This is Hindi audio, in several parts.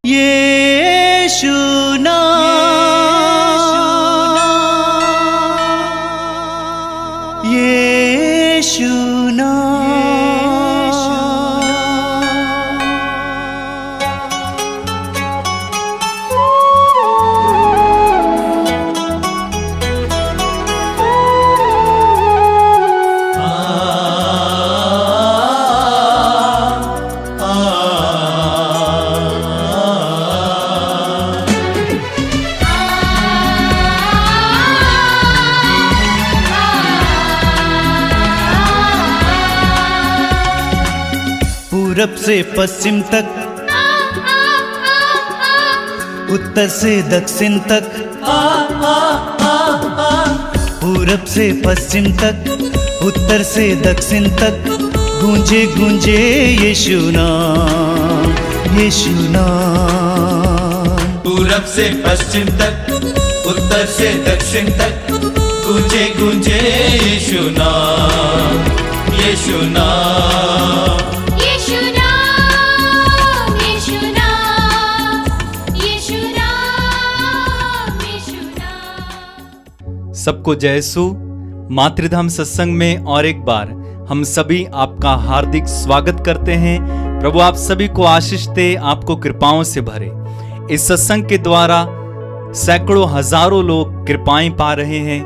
यीशु नाम, यीशु पूरब से पश्चिम तक, उत्तर से दक्षिण तक, पूरब से पश्चिम तक, उत्तर से दक्षिण तक, गूंजे गूंजे यीशु नाम, यीशु नाम। पूरब से पश्चिम तक, उत्तर से दक्षिण तक, गूंजे गूंजे यीशु नाम, यीशु नाम। सबको जय यीशु। मातृधाम सत्संग में और एक बार हम सभी आपका हार्दिक स्वागत करते हैं। प्रभु आप सभी को आशीष दे, आपको कृपाओं से भरे। इस सत्संग के द्वारा सैकड़ों हजारों लोग कृपाएं पा रहे हैं।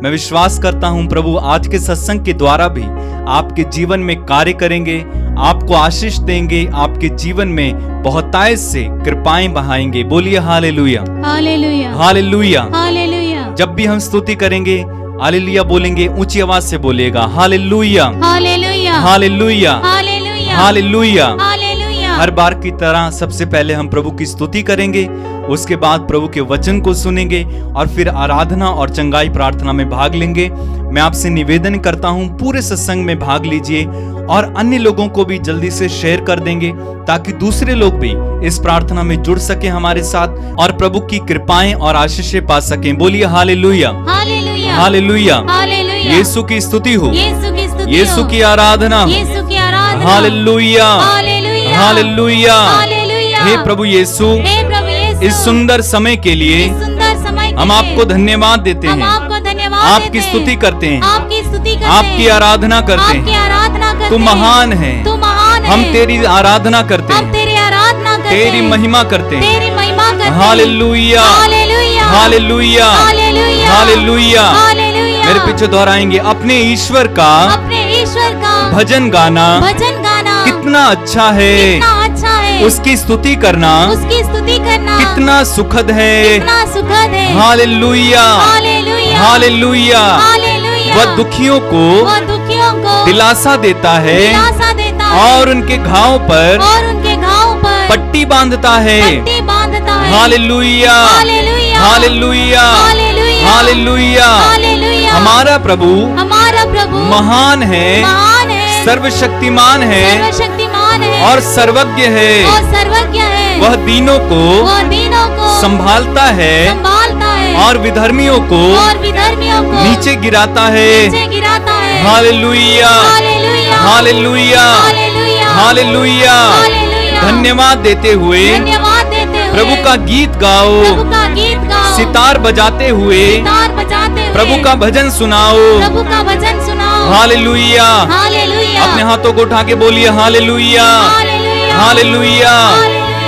मैं विश्वास करता हूं प्रभु आज के सत्संग के द्वारा भी आपके जीवन में कार्य करेंगे, आपको आशीष देंगे, आपके जीवन में बहुतायत से कृपाएं बहाएंगे। बोलिए हालेलुया, हालेलुया, हालेलुया, हालेलुया। जब भी हम स्तुति करेंगे हालेलुया बोलेंगे, ऊंची आवाज से बोलिएगा hallelujah, hallelujah, hallelujah, hallelujah, hallelujah. Hallelujah. हर बार की तरह सबसे पहले हम प्रभु की स्तुति करेंगे, उसके बाद प्रभु के वचन को सुनेंगे और फिर आराधना और चंगाई प्रार्थना में भाग लेंगे। मैं आपसे निवेदन करता हूं पूरे सत्संग में भाग लीजिए और अन्य लोगों को भी जल्दी से शेयर कर देंगे ताकि दूसरे लोग भी इस प्रार्थना में जुड़ सके हमारे साथ और प्रभु की कृपाएं और आशीषें पा सकें। बोलिए हालेलुया, हालेलुया, हालेलुया, हालेलुया। यीशु की स्तुति हो, यीशु की स्तुति हो, यीशु की आराधना, यीशु की आराधना। Hallelujah, hallelujah, hallelujah. हालेलुया। हे प्रभु यीशु, हे प्रभु यीशु, इस सुंदर समय के लिए इस सुंदर समय के हम लिए आपको धन्यवाद देते हम हैं, आपको धन्यवाद आपकी देते हैं, स्तुति करते हैं, आपकी स्तुति करते आपकी हैं, आराधना करते आपकी हैं। आराधना करते तू हैं। महान है, तू महान है। हम तेरी आराधना करते हम हैं, तेरी आराधना करते तेरी हैं, महिमा करते हैं। तेरी महिमा करते हैं। Hallelujah, hallelujah, hallelujah, hallelujah, hallelujah. Hallelujah. मेरे पीछे दोहराएंगे, अपने ईश्वर का अपने ईश्वर का भजन गाना भजन गाना कितना अच्छा है, कितना अच्छा है। उसकी स्तुति करना उसकी स्तुति करना कितना सुखद है। कितना सुखद है। Hallelujah, hallelujah, hallelujah. हालेलुया। वह दुखियों को वो दुखियों को दिलासा देता है दिलासा देता है और उनके घाव पर और उनके घाव पर पट्टी बांधता है। पट्टी बांधता है। Hallelujah, hallelujah, hallelujah, hallelujah, hallelujah. Hallelujah. हमारा प्रभु हमारा प्रभु महान है, महान है, सर्वशक्तिमान है सर्वशक्तिमान है और सर्वज्ञ है। और सर्वज्ञ है। वह दीनों को वो दीनों को संभालता है संभालता है और विधर्मियों को और विधर्मियों को नीचे गिराता है। नीचे गिराता है। Hallelujah, hallelujah, hallelujah, hallelujah, hallelujah. Hallelujah. धन्यवाद देते हुए धन्यवाद देते हुए प्रभु का गीत गाओ, प्रभु का गीत गाओ, सितार बजाते हुए सितार बजाते हुए प्रभु का भजन सुनाओ। प्रभु का भजन सुनाओ। हालेलुया। हालेलुया। अपने हाथों को उठा के बोलिए हालेलुया, हालेलुया, हालेलुया।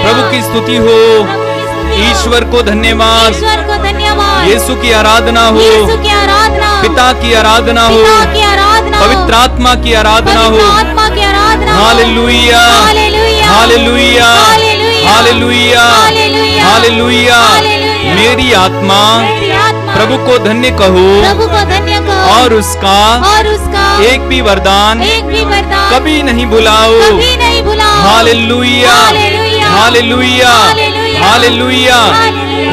प्रभु की स्तुति हो, ईश्वर को धन्यवाद, ईश्वर को धन्यवाद, यीशु की आराधना हो, यीशु की आराधना, पिता की आराधना हो, पिता की आराधना, पवित्र आत्मा की आराधना हो। पवित्र आत्मा की आराधना हो। Hallelujah, hallelujah, hallelujah, hallelujah, hallelujah, hallelujah. मेरी आत्मा मेरी आत्मा प्रभु को धन्य कहो प्रभु को धन्य कहो और उसका एक भी वरदान कभी नहीं भुलाओ। कभी नहीं भुलाओ। Hallelujah, hallelujah, hallelujah, hallelujah.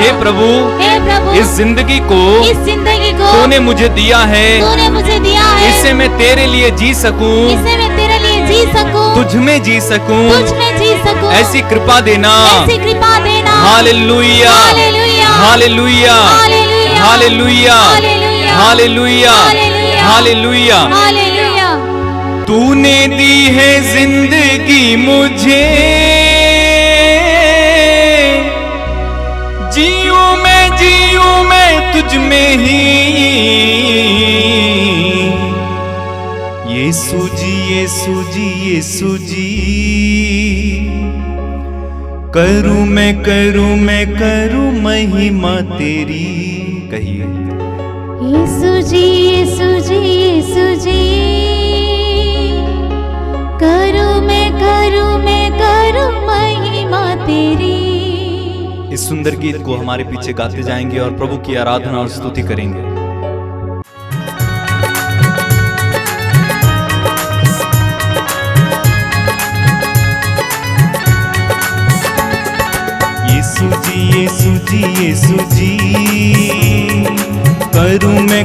हे प्रभु, हे प्रभु, इस जिंदगी को तूने मुझे दिया है, इससे मैं तेरे लिए जी सकूं, इससे मैं तेरे लिए जी सकूं, तुझ में जी सकूं, तुझ में जी सकूं, ऐसी कृपा देना। ऐसी कृपा देना। Hallelujah, hallelujah, hallelujah, hallelujah, hallelujah, hallelujah. Hallelujah. तूने दी है जिंदगी मुझे, ही। यीशु जी यीशु जी यीशु जी, करूं मैं महिमा तेरी। कहिए यीशु जी यीशु जी यीशु जी, करूं मैं महिमा तेरी। इस सुंदर गीत को हमारे पीछे गाते जाएंगे और प्रभु की आराधना और स्तुति करेंगे। यीशु जी यीशु जी यीशु जी, करूं मैं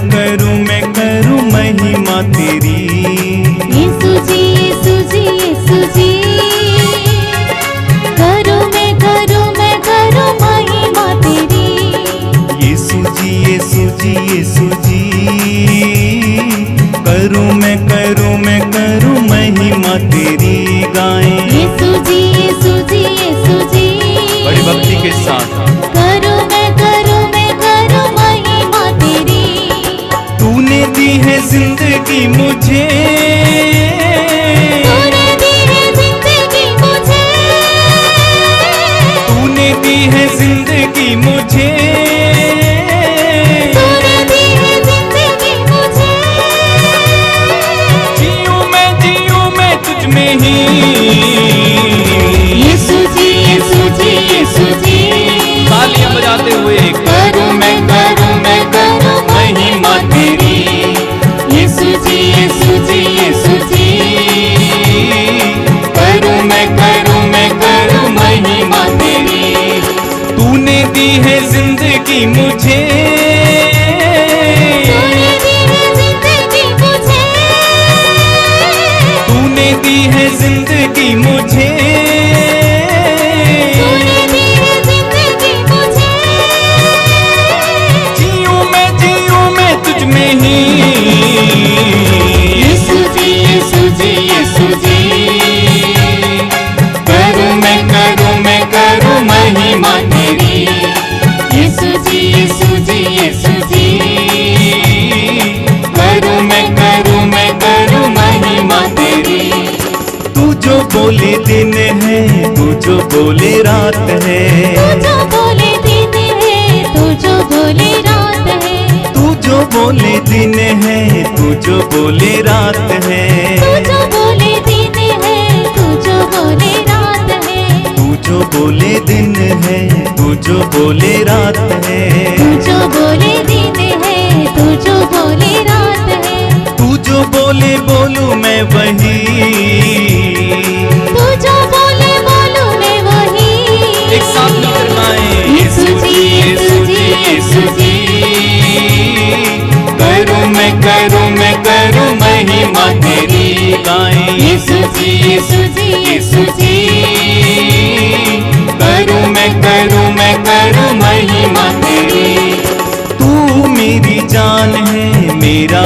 महिमा तेरी। यीशु जी यीशु जी यीशु जी, करूं मैं महिमा तेरी। यीशु जी यीशु जी यीशु जी, करूं मैं महिमा तेरी। गाएं यीशु जी यीशु जी यीशु जी, बड़ी भक्ति के साथ। करूं मैं महिमा तेरी। तूने दी है जिंदगी मुझे, तूने दी है जिंदगी मुझे, तूने दी है जिंदगी मुझे। तूने दी है जिंदगी मुझे। जीऊं मैं तुझ में ही। यीशु जी यीशु जी यीशु जी, तालियां बजाते हुए करूं मैं महिमा तेरी। यीशु जी यीशु जी यीशु जी, करूं मैं महिमा तेरी। तूने दी है जिंदगी मुझे, तूने दी है जिंदगी मुझे, तूने दी है जिंदगी मुझे। तूने दी है जिंदगी मुझे। जीऊं मैं तुझ में ही। यीशु जी यीशु जी यीशु जी, करूं मैं महिमा तेरी। यीशु जी यीशु जी यीशु जी, करूं मैं महिमा तेरी। तू जो बोले दिन है, तू जो बोले रात है। तू जो बोले दिन है, तू जो बोले रात है। तू जो बोले दिन है, तू जो बोले रात है। तू जो बोले दिन है, तू जो बोले रात है। तू जो बोले दिन है, तू जो बोले रात है। तू जो बोले दिन है, तू जो बोले रात है। तू जो बोले बोलूं मैं वही। तू जो बोले बोलूं मैं वही। एक साथ मिलकर गाएं। यीशु जी यीशु जी यीशु जी, करूं मैं महिमा तेरी। गाएं यीशु जी यीशु जी यीशु जी, करूं मैं महिमा तेरी। तू मेरी जान है, मेरा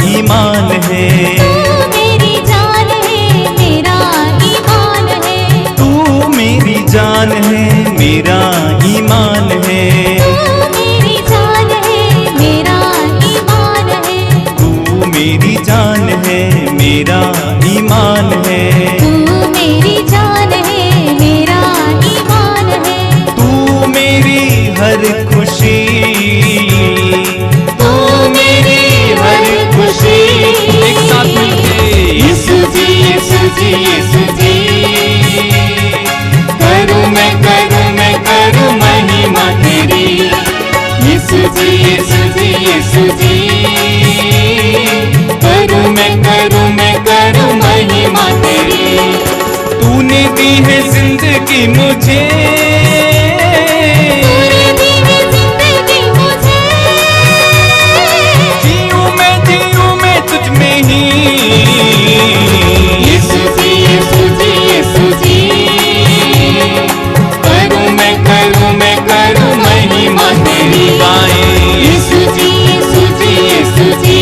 ईमान है। तू मेरी जान है, मेरा ईमान है। तू मेरी जान है, मेरा ईमान है। तू मेरी जान है, मेरा ईमान है। तू मेरी जान है, मेरा ईमान है। तू मेरी जान है, मेरा ईमान है। तू मेरी हर खुशी, तू मेरी हर खुशी। एक साथ मिलके यीशु जी यीशु जी यीशु जी, करूं मैं महिमा तेरी। यीशु जी यीशु जी यीशु जी, करूं मैं महिमा तेरी। तूने दी है जिंदगी मुझे। तूने दी है जिंदगी मुझे। जीऊं मैं तुझ में ही। यीशु जी यीशु जी यीशु जी, करूं मैं महिमा तेरी। यीशु जी यीशु जी यीशु जी,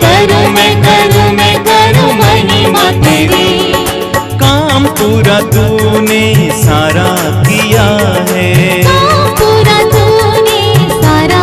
करूं मैं महिमा तेरी। काम पूरा तूने सारा किया है। काम पूरा तूने सारा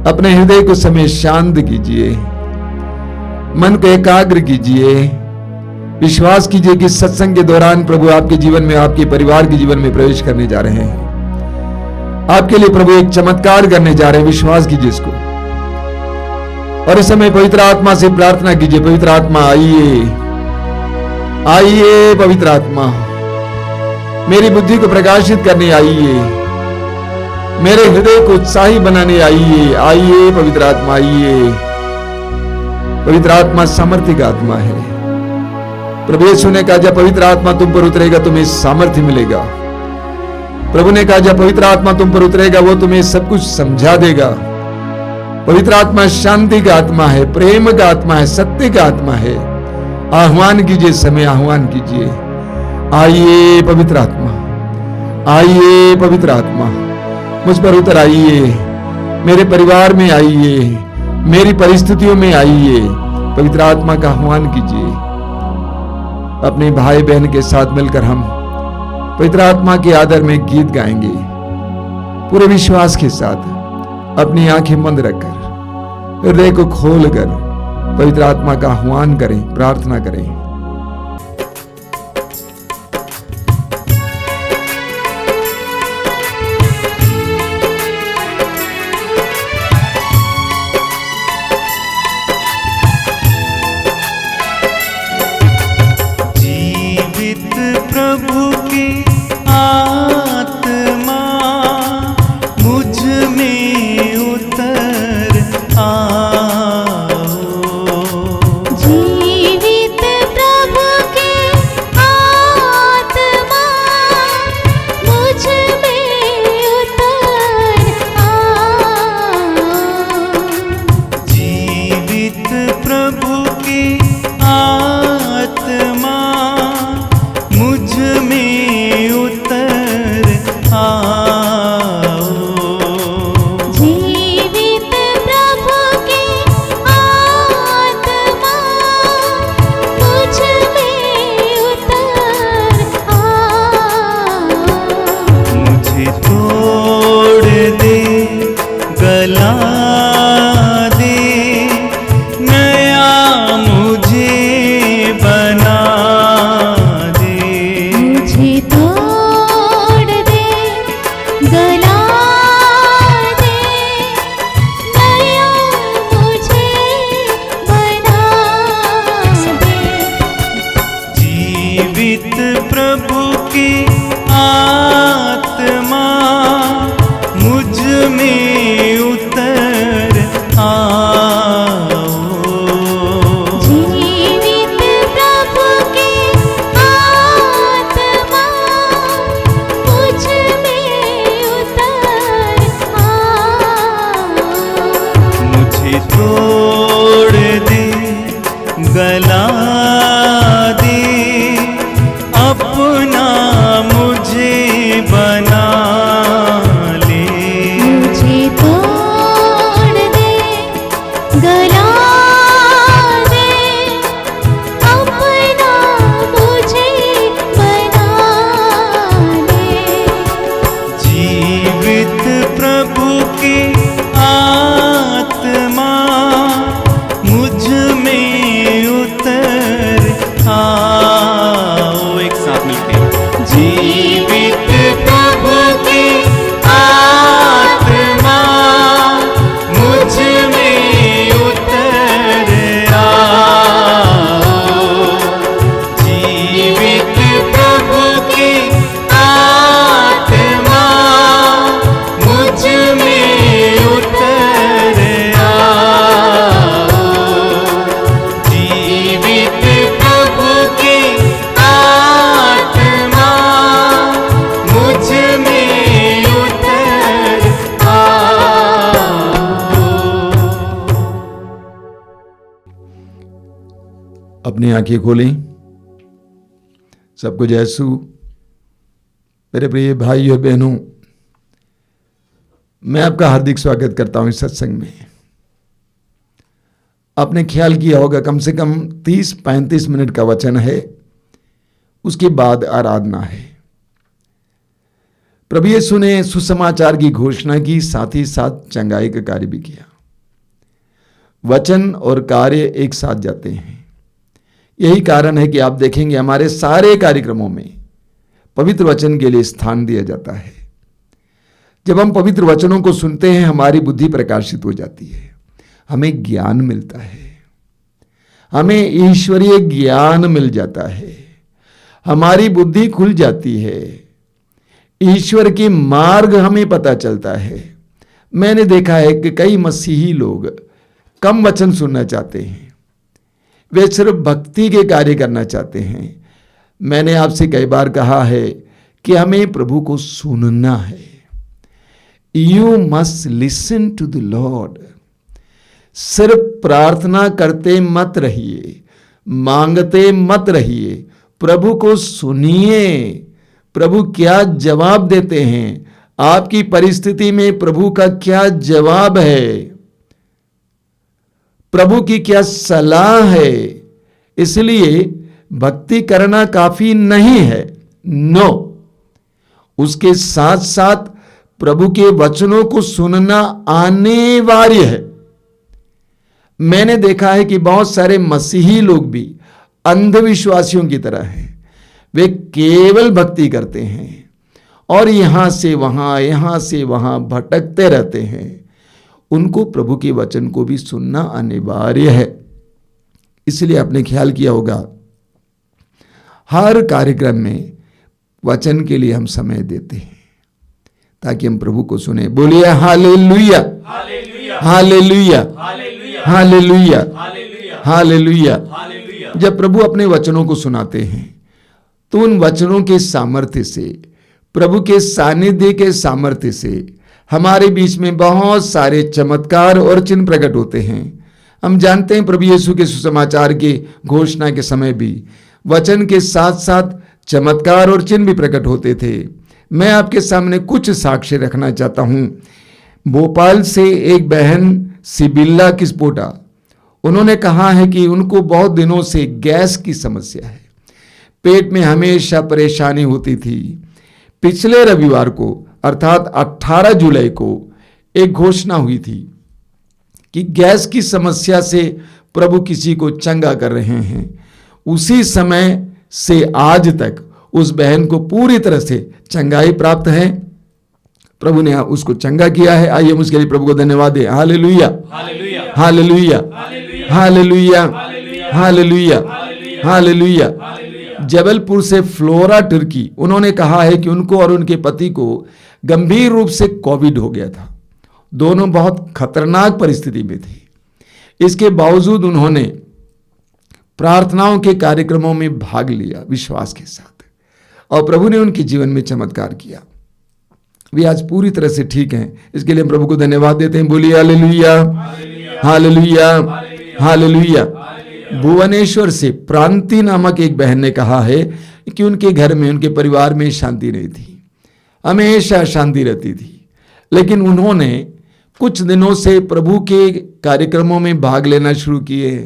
अपने हृदय को समय शांत कीजिए, मन को एकाग्र कीजिए, विश्वास कीजिए कि सत्संग के दौरान प्रभु आपके जीवन में, आपके परिवार के जीवन में प्रवेश करने जा रहे हैं। आपके लिए प्रभु एक चमत्कार करने जा रहे हैं, विश्वास कीजिए इसको। और इस समय पवित्र आत्मा से प्रार्थना कीजिए, पवित्र आत्मा आइए, आइए पवित्र आत्मा, मेरी बुद्धि को प्रकाशित करने आइए, मेरे हृदय को उत्साही बनाने आइए, आइए पवित्र आत्मा आइए। पवित्र आत्मा सामर्थ्य का आत्मा है। प्रभु यीशु ने कहा जब पवित्र आत्मा तुम पर उतरेगा तुम्हें सामर्थ्य मिलेगा। प्रभु ने कहा जब पवित्र आत्मा तुम पर उतरेगा वो तुम्हें सब कुछ समझा देगा। पवित्र आत्मा शांति का आत्मा है, प्रेम का आत्मा है, सत्य का आत्मा है। आह्वान कीजिए, समय आह्वान कीजिए, आइए पवित्र आत्मा, आइए पवित्र आत्मा, मुझ पर उतर आइए, मेरे परिवार में आइए, मेरी परिस्थितियों में आइए। पवित्र आत्मा का आह्वान कीजिए। अपने भाई बहन के साथ मिलकर हम पवित्र आत्मा के आदर में गीत गाएंगे, पूरे विश्वास के साथ, अपनी आंखें बंद रखकर, हृदय को खोलकर पवित्र आत्मा का आह्वान करें, प्रार्थना करें। प्रभु की आत्मा मुझ में उतर आओ। जीवित प्रभु की आत्मा मुझ में उतर आओ। जीवित प्रभु की आत्मा मुझ में उतर आओ। जीवित प्रभु की आत्मा मुझ में उतर आओ। मुझे तोड़ दे, गला दे, नया मुझे बना दे। मुझे तोड़ दे, गला दे, नया मुझे बना दे। जीवित प्रभु की आत्मा मुझ में उतर आओ। जीवित प्रभु की आत्मा मुझ में उतर आओ। मुझे तोड़ दे, गला दे, अपना मुझे बना ले। मुझे तोड़ दे, गला दे, अपना मुझे बना दे। जीवित प्रभु की आत्मा मुझ में उतर आओ। एक साथ मिलके जीवित प्रभु की आत्मा मुझ में उतर आओ। जीवित प्रभु की आत्मा मुझ में उतर आओ। जीवित प्रभु की आत्मा मुझ में उतर आओ। अपनी आंखें खोलें। सबको जय यीशु। मेरे प्रिय भाई और बहनों, मैं आपका हार्दिक स्वागत करता हूं इस सत्संग में। आपने ख्याल किया होगा कम से कम 30-35 मिनट का वचन है, उसके बाद आराधना है। प्रभु यीशु ने सुसमाचार की घोषणा की, साथ ही साथ चंगाई का कार्य भी किया। वचन और कार्य एक साथ जाते हैं। यही कारण है कि आप देखेंगे हमारे सारे कार्यक्रमों में पवित्र वचन के लिए स्थान दिया जाता है। जब हम पवित्र वचनों को सुनते हैं हमारी बुद्धि प्रकाशित हो जाती है, हमें ज्ञान मिलता है, हमें ईश्वरीय ज्ञान मिल जाता है, हमारी बुद्धि खुल जाती है, ईश्वर के मार्ग हमें पता चलता है। मैंने देखा है कि कई मसीही लोग कम वचन सुनना चाहते हैं, वे सिर्फ भक्ति के कार्य करना चाहते हैं। मैंने आपसे कई बार कहा है कि हमें प्रभु को सुनना है। You must listen to the lord. सिर्फ प्रार्थना करते मत रहिए, मांगते मत रहिए, प्रभु को सुनिए। प्रभु क्या जवाब देते हैं, आपकी परिस्थिति में प्रभु का क्या जवाब है, प्रभु की क्या सलाह है। इसलिए भक्ति करना काफी नहीं है, नो, उसके साथ साथ प्रभु के वचनों को सुनना अनिवार्य है। मैंने देखा है कि बहुत सारे मसीही लोग भी अंधविश्वासियों की तरह हैं। वे केवल भक्ति करते हैं और यहां से वहां भटकते रहते हैं। उनको प्रभु के वचन को भी सुनना अनिवार्य है। इसलिए आपने ख्याल किया होगा हर कार्यक्रम में वचन के लिए हम समय देते हैं ताकि हम प्रभु को सुने। बोलिए हालेलुया, हालेलुया, हालेलुया, हालेलुया। जब प्रभु अपने वचनों को सुनाते हैं तो उन वचनों के सामर्थ्य से, प्रभु के सानिध्य के सामर्थ्य से हमारे बीच में बहुत सारे चमत्कार और चिन्ह प्रकट होते हैं। हम जानते हैं प्रभु यीशु के सुसमाचार की घोषणा के समय भी वचन के साथ साथ चमत्कार और चिन्ह भी प्रकट होते थे। मैं आपके सामने कुछ साक्ष्य रखना चाहता हूं। भोपाल से एक बहन सिबिल्ला किस्पोटा, उन्होंने कहा है कि उनको बहुत दिनों से गैस की समस्या है, पेट में हमेशा परेशानी होती थी। पिछले रविवार को अर्थात 18 जुलाई को एक घोषणा हुई थी कि गैस की समस्या से प्रभु किसी को चंगा कर रहे हैं। उसी समय से आज तक उस बहन को पूरी तरह से चंगाई प्राप्त है। प्रभु ने उसको चंगा किया है। आइए हम उसके लिए प्रभु को धन्यवाद दें। Hallelujah, hallelujah, hallelujah, hallelujah, hallelujah. Jabalpur से फ्लोरा टर्की, उन्होंने कहा है कि उनको और उनके पति को गंभीर रूप से कोविड हो गया था। दोनों बहुत खतरनाक परिस्थिति में थे। इसके बावजूद उन्होंने प्रार्थनाओं के कार्यक्रमों में भाग लिया विश्वास के साथ, और प्रभु ने उनके जीवन में चमत्कार किया। वे आज पूरी तरह से ठीक हैं। इसके लिए हम प्रभु को धन्यवाद देते हैं। बोलिए हालेलुया, हालेलुया, हालेलुया। भुवनेश्वर से प्रांति नामक एक बहन ने कहा है कि उनके घर में, उनके परिवार में शांति नहीं थी, हमेशा शांति रहती थी। लेकिन उन्होंने कुछ दिनों से प्रभु के कार्यक्रमों में भाग लेना शुरू किए,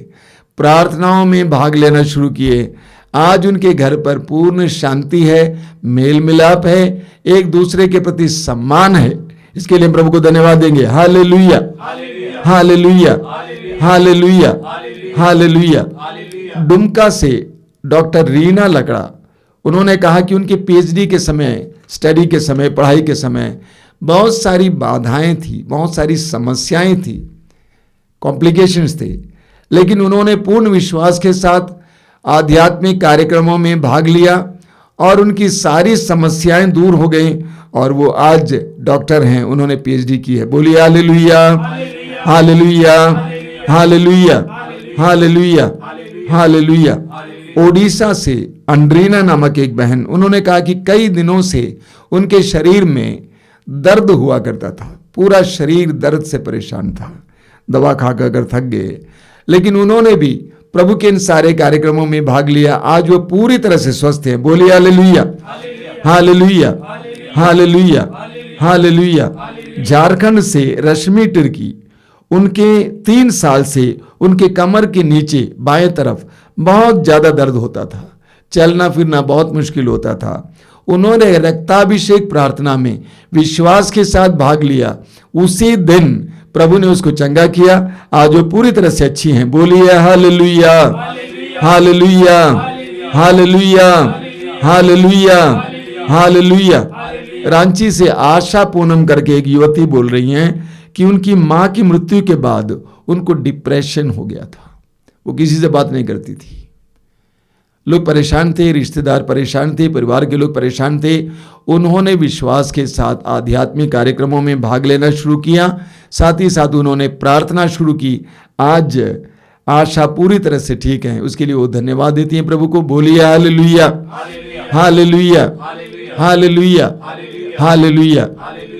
प्रार्थनाओं में भाग लेना शुरू किए। आज उनके घर पर पूर्ण शांति है, मेल मिलाप है, एक दूसरे के प्रति सम्मान है। इसके लिए हम प्रभु को धन्यवाद देंगे। Hallelujah, hallelujah, hallelujah, hallelujah. Dumka से डॉक्टर रीना लकड़ा, उन्होंने कहा कि उनके पीएचडी के समय, स्टडी के समय, पढ़ाई के समय बहुत सारी बाधाएं थी, बहुत सारी समस्याएं थी, कॉम्प्लिकेशंस थे। लेकिन उन्होंने पूर्ण विश्वास के साथ आध्यात्मिक कार्यक्रमों में भाग लिया और उनकी सारी समस्याएं दूर हो गई और वो आज डॉक्टर हैं। उन्होंने पीएचडी की है। बोलिए hallelujah, hallelujah, hallelujah, hallelujah, hallelujah. Odisha से अंड्रीना नामक एक बहन, उन्होंने कहा कि कई दिनों से उनके शरीर में दर्द हुआ करता था, पूरा शरीर दर्द से परेशान था, दवा खाकर थक गए। लेकिन उन्होंने भी प्रभु के इन सारे कार्यक्रमों में भाग लिया। आज वो पूरी तरह से स्वस्थ हैं। बोलिए hallelujah, hallelujah, hallelujah, hallelujah. Jharkhand से रश्मि तिर्की, उनके 3 साल से उनके कमर के नीचे बाएं तरफ बहुत ज्यादा दर्द होता था, चलना फिरना बहुत मुश्किल होता था। उन्होंने रक्ताभिषेक प्रार्थना में विश्वास के साथ भाग लिया। उसी दिन प्रभु ने उसको चंगा किया, आज वो पूरी तरह से अच्छी हैं। बोलिए hallelujah, hallelujah, hallelujah, hallelujah, hallelujah. Ranchi से आशा पूनम करके एक युवती बोल रही हैं कि उनकी मां की मृत्यु के बाद उनको डिप्रेशन हो गया था, वो किसी से बात नहीं करती थी। लोग परेशान थे, रिश्तेदार परेशान थे, परिवार के लोग परेशान थे। उन्होंने विश्वास के साथ आध्यात्मिक कार्यक्रमों में भाग लेना शुरू किया, साथ ही साथ उन्होंने प्रार्थना शुरू की। आज आशा पूरी तरह से ठीक है, उसके लिए वो धन्यवाद देती हैं प्रभु को। बोलिए हालेलुया, हालेलुया, हालेलुया, हालेलुया।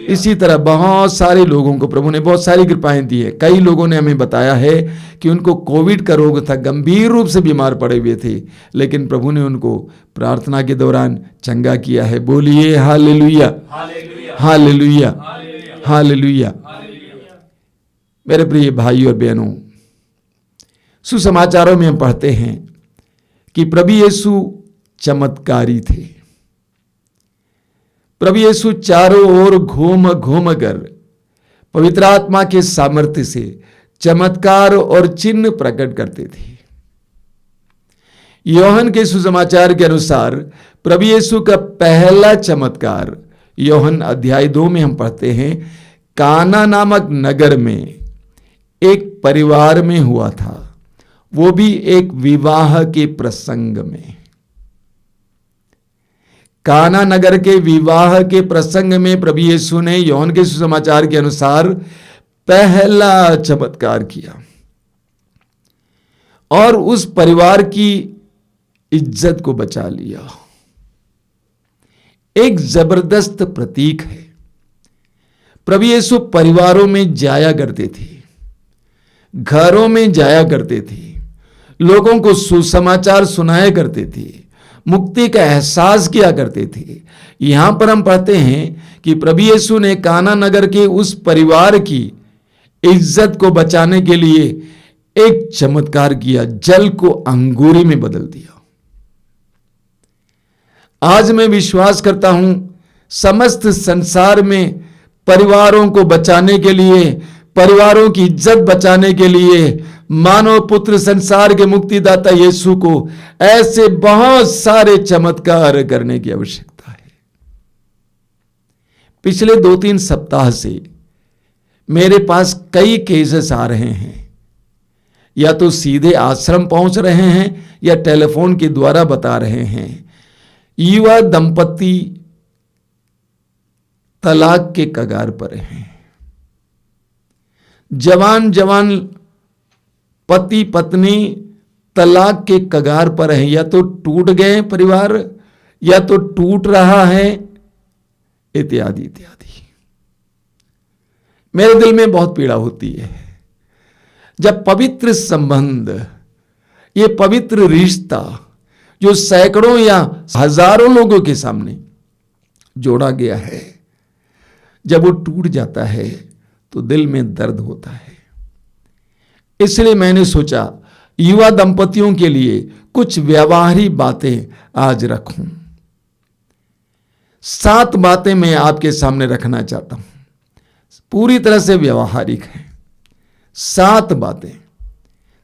इसी तरह बहुत सारे लोगों को प्रभु ने बहुत सारी कृपाएं दी है। कई लोगों ने हमें बताया है कि उनको कोविड का रोग था, गंभीर रूप से बीमार पड़े हुए थे, लेकिन प्रभु ने उनको प्रार्थना के दौरान चंगा किया है। बोलिए हालेलुया, हालेलुया, हालेलुया। मेरे प्रिय भाई और बहनों, सुसमाचारों में हम पढ़ते हैं कि प्रभु यीशु चमत्कारी थे। प्रभु यीशु चारों ओर घूम घूम कर पवित्र आत्मा के सामर्थ्य से चमत्कार और चिन्ह प्रकट करते थे। योहन के सुसमाचार के अनुसार प्रभु यीशु का पहला चमत्कार योहन अध्याय 2 में हम पढ़ते हैं, काना नामक नगर में एक परिवार में हुआ था, वो भी एक विवाह के प्रसंग में। काना नगर के विवाह के प्रसंग में प्रभु यीशु ने योहन के सुसमाचार के अनुसार पहला चमत्कार किया और उस परिवार की इज्जत को बचा लिया। एक जबरदस्त प्रतीक है। प्रभु यीशु परिवारों में जाया करते थे, घरों में जाया करते थे, लोगों को सुसमाचार सुनाया करते थे, मुक्ति का एहसास किया करते थे। यहां पर हम पढ़ते हैं कि प्रभु यीशु ने काना नगर के उस परिवार की इज्जत को बचाने के लिए एक चमत्कार किया, जल को अंगूरी में बदल दिया। आज मैं विश्वास करता हूं समस्त संसार में परिवारों को बचाने के लिए, परिवारों की इज्जत बचाने के लिए मानव पुत्र संसार के मुक्तिदाता यीशु को ऐसे बहुत सारे चमत्कार करने की आवश्यकता है। पिछले 2-3 सप्ताह से मेरे पास कई केसेस आ रहे हैं, या तो सीधे आश्रम पहुंच रहे हैं या टेलीफोन के द्वारा बता रहे हैं। युवा दंपति तलाक के कगार पर हैं, जवान जवान पति पत्नी तलाक के कगार पर है, या तो टूट गए परिवार या तो टूट रहा है, इत्यादि इत्यादि। मेरे दिल में बहुत पीड़ा होती है जब पवित्र संबंध, ये पवित्र रिश्ता जो सैकड़ों या हजारों लोगों के सामने जोड़ा गया है, जब वो टूट जाता है तो दिल में दर्द होता है। इसलिए मैंने सोचा युवा दंपतियों के लिए कुछ व्यवहारिक बातें आज रखूं। 7 बातें मैं आपके सामने रखना चाहता हूं, पूरी तरह से व्यवहारिक है। 7 बातें।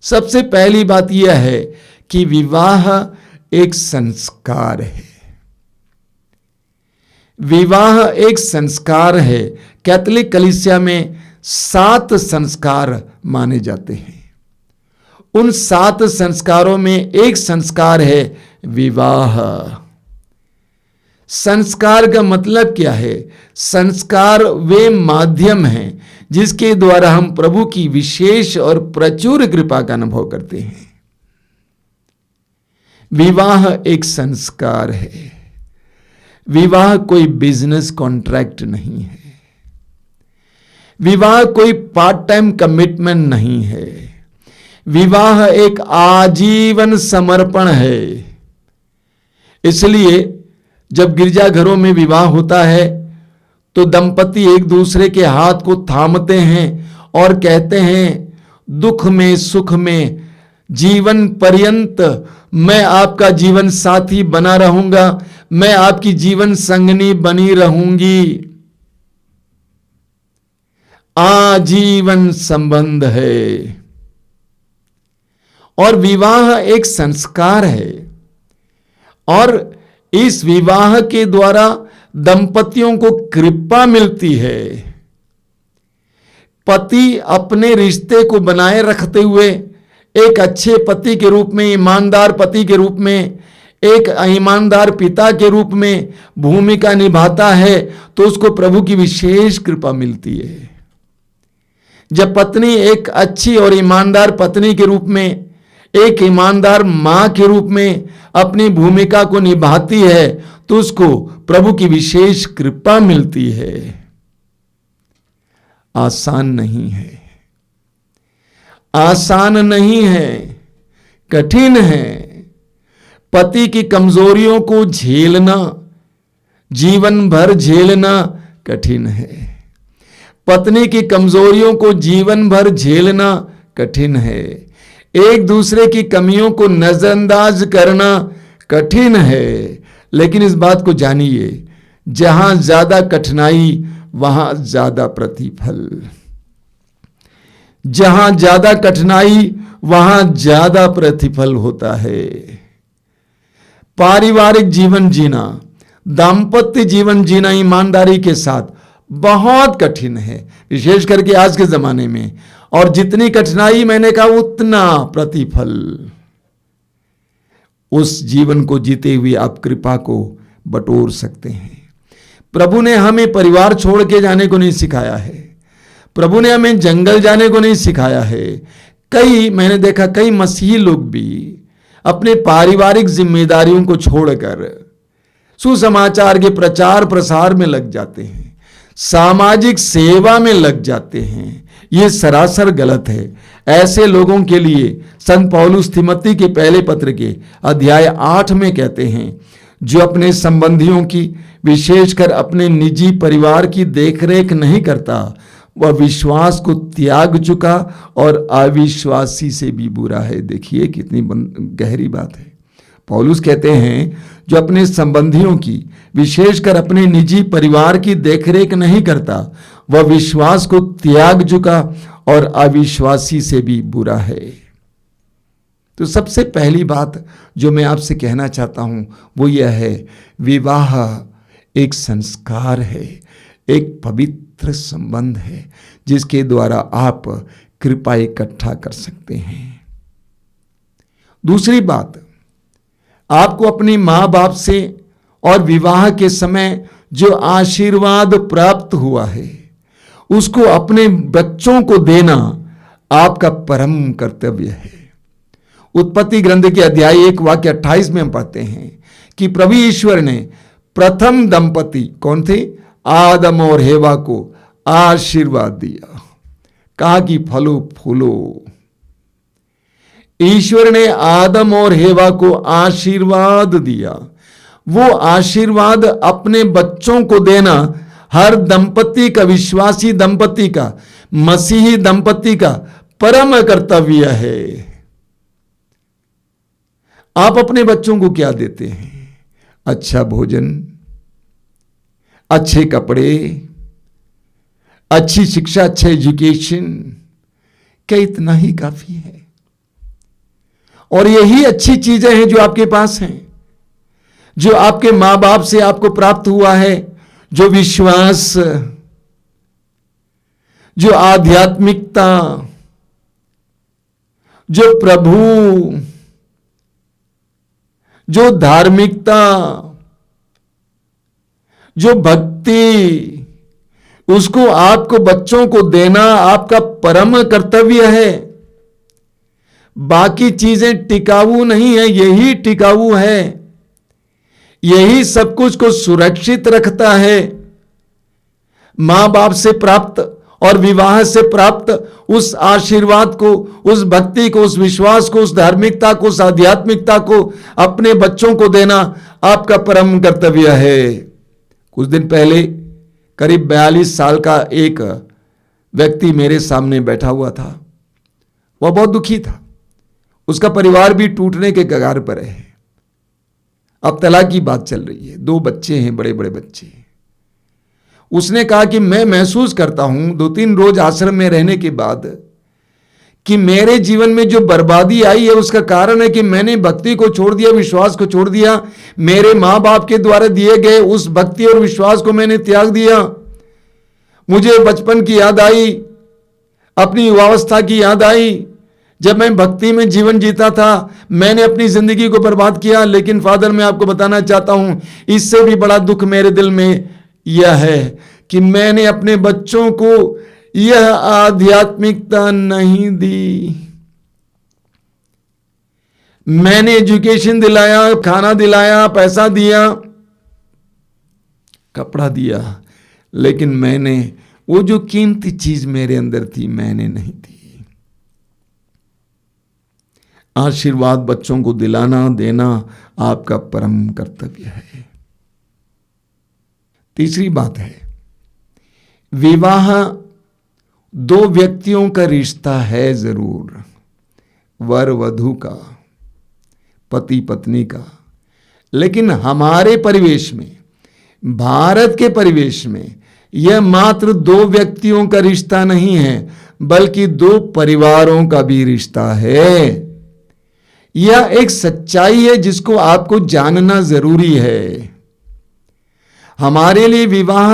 सबसे पहली बात यह है कि विवाह एक संस्कार है। विवाह एक संस्कार है। कैथोलिक कलीसिया में 7 संस्कार माने जाते हैं। उन 7 संस्कारों में एक संस्कार है विवाह। संस्कार का मतलब क्या है? संस्कार वे माध्यम हैं जिसके द्वारा हम प्रभु की विशेष और प्रचुर कृपा का अनुभव करते हैं। विवाह एक संस्कार है। विवाह कोई बिजनेस कॉन्ट्रैक्ट नहीं है। विवाह कोई पार्ट टाइम कमिटमेंट नहीं है। विवाह एक आजीवन समर्पण है। इसलिए जब गिरजाघरों में विवाह होता है तो दंपति एक दूसरे के हाथ को थामते हैं और कहते हैं, दुख में सुख में जीवन पर्यंत मैं आपका जीवन साथी बना रहूंगा, मैं आपकी जीवन संगनी बनी रहूंगी। आजीवन संबंध है और विवाह एक संस्कार है और इस विवाह के द्वारा दंपतियों को कृपा मिलती है। पति अपने रिश्ते को बनाए रखते हुए एक अच्छे पति के रूप में, ईमानदार पति के रूप में, एक ईमानदार पिता के रूप में भूमिका निभाता है तो उसको प्रभु की विशेष कृपा मिलती है। जब पत्नी एक अच्छी और ईमानदार पत्नी के रूप में, एक ईमानदार मां के रूप में अपनी भूमिका को निभाती है तो उसको प्रभु की विशेष कृपा मिलती है। आसान नहीं है, आसान नहीं है, कठिन है। पति की कमजोरियों को झेलना, जीवन भर झेलना कठिन है। पत्नी की कमजोरियों को जीवन भर झेलना कठिन है। एक दूसरे की कमियों को नजरअंदाज करना कठिन है। लेकिन इस बात को जानिए, जहां ज्यादा कठिनाई वहां ज्यादा प्रतिफल, जहां ज्यादा कठिनाई वहां ज्यादा प्रतिफल होता है। पारिवारिक जीवन जीना, दाम्पत्य जीवन जीना ईमानदारी के साथ बहुत कठिन है, विशेष करके आज के जमाने में। और जितनी कठिनाई, मैंने कहा, उतना प्रतिफल। उस जीवन को जीते हुए आप कृपा को बटोर सकते हैं। प्रभु ने हमें परिवार छोड़ के जाने को नहीं सिखाया है। प्रभु ने हमें जंगल जाने को नहीं सिखाया है। मैंने देखा कई मसीही लोग भी अपने पारिवारिक जिम्मेदारियों को छोड़कर सुसमाचार के प्रचार प्रसार में लग जाते हैं, सामाजिक सेवा में लग जाते हैं। ये सरासर गलत है। ऐसे लोगों के लिए संत पौलुस तिमोथी के पहले पत्र के अध्याय 8 में कहते हैं, जो अपने संबंधियों की, विशेषकर अपने निजी परिवार की देखरेख नहीं करता, वह विश्वास को त्याग चुका और अविश्वासी से भी बुरा है। देखिए कितनी गहरी बात है। पौलुस कहते हैं, जो अपने संबंधियों की, विशेषकर अपने निजी परिवार की देखरेख नहीं करता, वह विश्वास को त्याग चुका और अविश्वासी से भी बुरा है। तो सबसे पहली बात जो मैं आपसे कहना चाहता हूं वो यह है, विवाह एक संस्कार है, एक पवित्र संबंध है जिसके द्वारा आप कृपा इकट्ठा कर सकते हैं। दूसरी बात, आपको अपनी मां बाप से और विवाह के समय जो आशीर्वाद प्राप्त हुआ है उसको अपने बच्चों को देना आपका परम कर्तव्य है। उत्पत्ति ग्रंथ के अध्याय 1 वाक्य 28 में हम पढ़ते हैं कि प्रभु ईश्वर ने प्रथम दंपति कौन थे, आदम और हेवा को आशीर्वाद दिया, कहा कि फलो फूलो। ईश्वर ने आदम और हेवा को आशीर्वाद दिया। वो आशीर्वाद अपने बच्चों को देना हर दंपति का, विश्वासी दंपति का, मसीही दंपति का परम कर्तव्य है। आप अपने बच्चों को क्या देते हैं? अच्छा भोजन, अच्छे कपड़े, अच्छी शिक्षा, अच्छे एजुकेशन, क्या इतना ही काफी है? और यही अच्छी चीजें हैं जो आपके पास हैं, जो आपके मां बाप से आपको प्राप्त हुआ है, जो विश्वास, जो आध्यात्मिकता, जो प्रभु, जो धार्मिकता, जो भक्ति, उसको आपको बच्चों को देना आपका परम कर्तव्य है। बाकी चीजें टिकाऊ नहीं है, यही टिकाऊ है। यही सब कुछ को सुरक्षित रखता है। मां बाप से प्राप्त और विवाह से प्राप्त उस आशीर्वाद को, उस भक्ति को, उस विश्वास को, उस धार्मिकता को, उस आध्यात्मिकता को अपने बच्चों को देना आपका परम कर्तव्य है। कुछ दिन पहले करीब 42 साल का एक व्यक्ति मेरे सामने बैठा हुआ था। वह बहुत दुखी था। उसका परिवार भी टूटने के कगार पर है। अब तलाक की बात चल रही है। 2 बच्चे हैं, बड़े बड़े बच्चे। उसने कहा कि मैं महसूस करता हूं 2-3 रोज आश्रम में रहने के बाद कि मेरे जीवन में जो बर्बादी आई है उसका कारण है कि मैंने भक्ति को छोड़ दिया, विश्वास को छोड़ दिया। मेरे माँ बाप के द्वारा दिए गए उस भक्ति और विश्वास को मैंने त्याग दिया। मुझे बचपन की याद आई, अपनी युवावस्था की याद आई, जब मैं भक्ति में जीवन जीता था। मैंने अपनी जिंदगी को बर्बाद किया। लेकिन फादर, मैं आपको बताना चाहता हूं, इससे भी बड़ा दुख मेरे दिल में यह है कि मैंने अपने बच्चों को यह आध्यात्मिकता नहीं दी। मैंने एजुकेशन दिलाया, खाना दिलाया, पैसा दिया, कपड़ा दिया, लेकिन मैंने वो जो कीमती चीज मेरे अंदर थी मैंने नहीं दी। आशीर्वाद बच्चों को दिलाना, देना आपका परम कर्तव्य है। तीसरी बात है, विवाह 2 व्यक्तियों का रिश्ता है जरूर, वर वधू का, पति पत्नी का। लेकिन हमारे परिवेश में, भारत के परिवेश में, यह मात्र 2 व्यक्तियों का रिश्ता नहीं है, बल्कि 2 परिवारों का भी रिश्ता है। यह एक सच्चाई है जिसको आपको जानना जरूरी है। हमारे लिए विवाह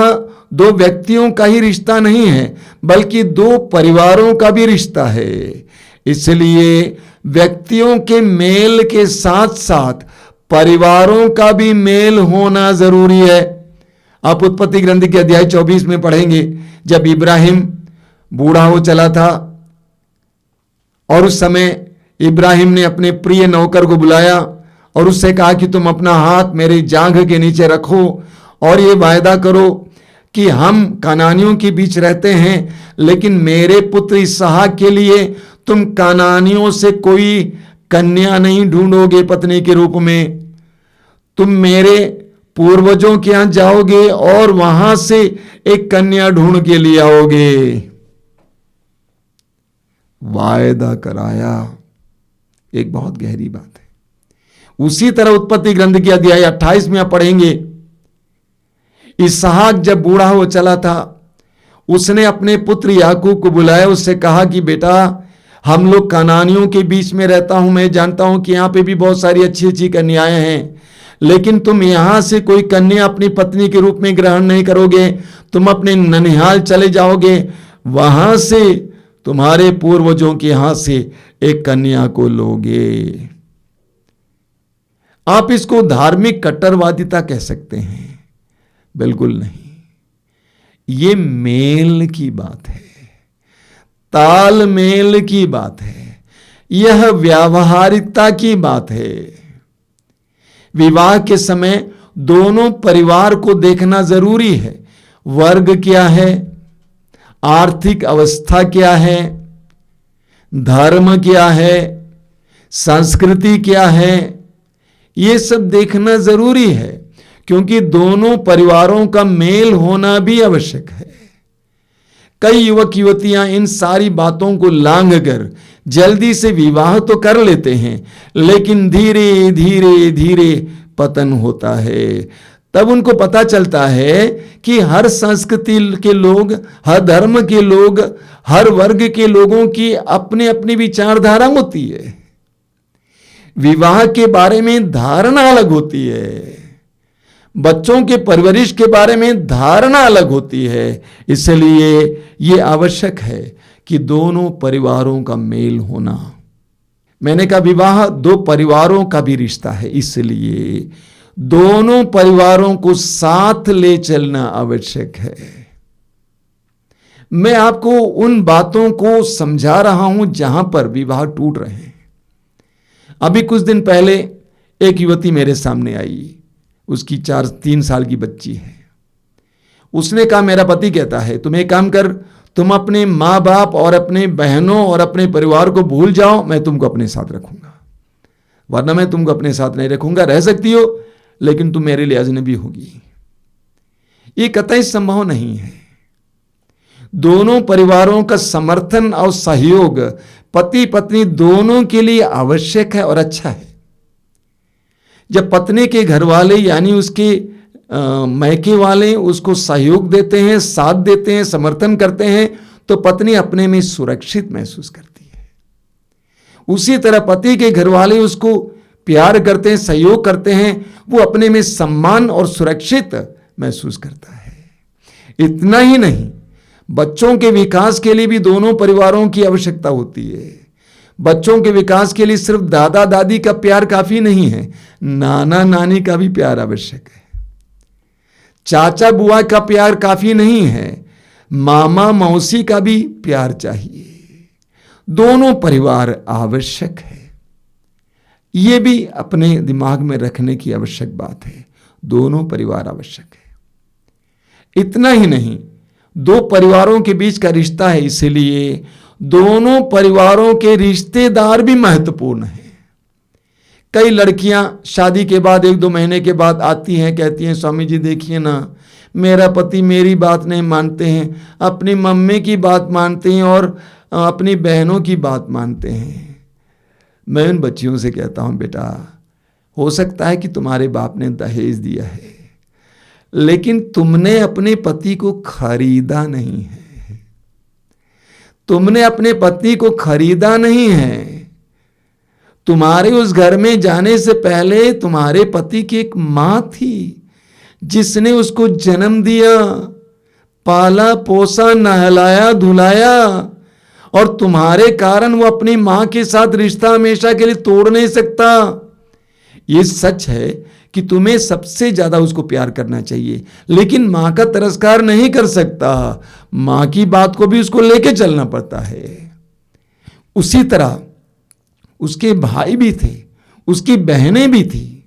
2 व्यक्तियों का ही रिश्ता नहीं है, बल्कि 2 परिवारों का भी रिश्ता है। इसलिए व्यक्तियों के मेल के साथ साथ परिवारों का भी मेल होना जरूरी है। आप उत्पत्ति ग्रंथ के अध्याय 24 में पढ़ेंगे, जब इब्राहिम बूढ़ा हो चला था और उस समय इब्राहिम ने अपने प्रिय नौकर को बुलाया और उससे कहा कि तुम अपना हाथ मेरे जांघ के नीचे रखो और ये वायदा करो कि हम कानानियों के बीच रहते हैं, लेकिन मेरे पुत्र इसहाक के लिए तुम कानानियों से कोई कन्या नहीं ढूंढोगे पत्नी के रूप में। तुम मेरे पूर्वजों के यहां जाओगे और वहां से एक कन्या ढूंढ के लिए आओगे। वायदा कराया, एक बहुत गहरी बात है। उसी तरह उत्पत्ति ग्रंथ के अध्याय 28 में आप पढ़ेंगे, इसहाक जब बूढ़ा हो चला था, उसने अपने पुत्र याकूब को बुलाया, उससे कहा कि बेटा, हम लोग कनानियों के बीच में रहता हूं, मैं जानता हूं कि यहां पे भी बहुत सारी अच्छी अच्छी कन्याएं हैं, लेकिन तुम यहां से कोई कन्या अपनी पत्नी के रूप में ग्रहण नहीं करोगे। तुम अपने ननिहाल चले जाओगे, वहां से तुम्हारे पूर्वजों के यहां से एक कन्या को लोगे। आप इसको धार्मिक कट्टरवादिता कह सकते हैं, बिल्कुल नहीं। ये मेल की बात है, तालमेल की बात है, यह व्यावहारिकता की बात है। विवाह के समय दोनों परिवार को देखना जरूरी है। वर्ग क्या है, आर्थिक अवस्था क्या है, धर्म क्या है, संस्कृति क्या है, ये सब देखना जरूरी है, क्योंकि दोनों परिवारों का मेल होना भी आवश्यक है। कई युवक युवतियां इन सारी बातों को लांघ कर जल्दी से विवाह तो कर लेते हैं, लेकिन धीरे धीरे धीरे पतन होता है। तब उनको पता चलता है कि हर संस्कृति के लोग, हर धर्म के लोग, हर वर्ग के लोगों की अपनी अपनी विचारधारा होती है। विवाह के बारे में धारणा अलग होती है, बच्चों के परवरिश के बारे में धारणा अलग होती है। इसलिए यह आवश्यक है कि दोनों परिवारों का मेल होना। मैंने कहा विवाह 2 परिवारों का भी रिश्ता है, इसलिए दोनों परिवारों को साथ ले चलना आवश्यक है। मैं आपको उन बातों को समझा रहा हूं जहां पर विवाह टूट रहे हैं। अभी कुछ दिन पहले एक युवती मेरे सामने आई, उसकी 3 साल की बच्ची है। उसने कहा, मेरा पति कहता है तुम एक काम कर, तुम अपने माँ बाप और अपने बहनों और अपने परिवार को भूल जाओ, मैं तुमको अपने साथ रखूंगा, वरना मैं तुमको अपने साथ नहीं रखूंगा। रह सकती हो लेकिन तुम मेरे लिए अजनबी होगी। ये कतई संभव नहीं है। दोनों परिवारों का समर्थन और सहयोग पति पत्नी दोनों के लिए आवश्यक है और अच्छा है। जब पत्नी के घर वाले यानी उसके मैके वाले उसको सहयोग देते हैं, साथ देते हैं, समर्थन करते हैं, तो पत्नी अपने में सुरक्षित महसूस करती है। उसी तरह पति के घर वाले उसको प्यार करते हैं, सहयोग करते हैं, वो अपने में सम्मान और सुरक्षित महसूस करता है। इतना ही नहीं, बच्चों के विकास के लिए भी दोनों परिवारों की आवश्यकता होती है। बच्चों के विकास के लिए सिर्फ दादा दादी का प्यार काफी नहीं है, नाना नानी का भी प्यार आवश्यक है। चाचा बुआ का प्यार काफी नहीं है, मामा मौसी का भी प्यार चाहिए। दोनों परिवार आवश्यक है। यह भी अपने दिमाग में रखने की आवश्यक बात है। दोनों परिवार आवश्यक है। इतना ही नहीं, दो परिवारों के बीच का रिश्ता है, इसलिए दोनों परिवारों के रिश्तेदार भी महत्वपूर्ण हैं। कई लड़कियां शादी के बाद 1-2 महीने के बाद आती हैं, कहती हैं स्वामी जी देखिए ना, मेरा पति मेरी बात नहीं मानते हैं, अपनी मम्मी की बात मानते हैं और अपनी बहनों की बात मानते हैं। मैं उन बच्चियों से कहता हूं, बेटा हो सकता है कि तुम्हारे बाप ने दहेज दिया है, लेकिन तुमने अपने पति को खरीदा नहीं है। तुमने अपने पति को खरीदा नहीं है। तुम्हारे उस घर में जाने से पहले तुम्हारे पति की एक मां थी जिसने उसको जन्म दिया, पाला पोसा, नहलाया धुलाया, और तुम्हारे कारण वो अपनी मां के साथ रिश्ता हमेशा के लिए तोड़ नहीं सकता। ये सच है कि तुम्हें सबसे ज्यादा उसको प्यार करना चाहिए, लेकिन मां का तिरस्कार नहीं कर सकता। मां की बात को भी उसको लेके चलना पड़ता है। उसी तरह उसके भाई भी थे, उसकी बहनें भी थी,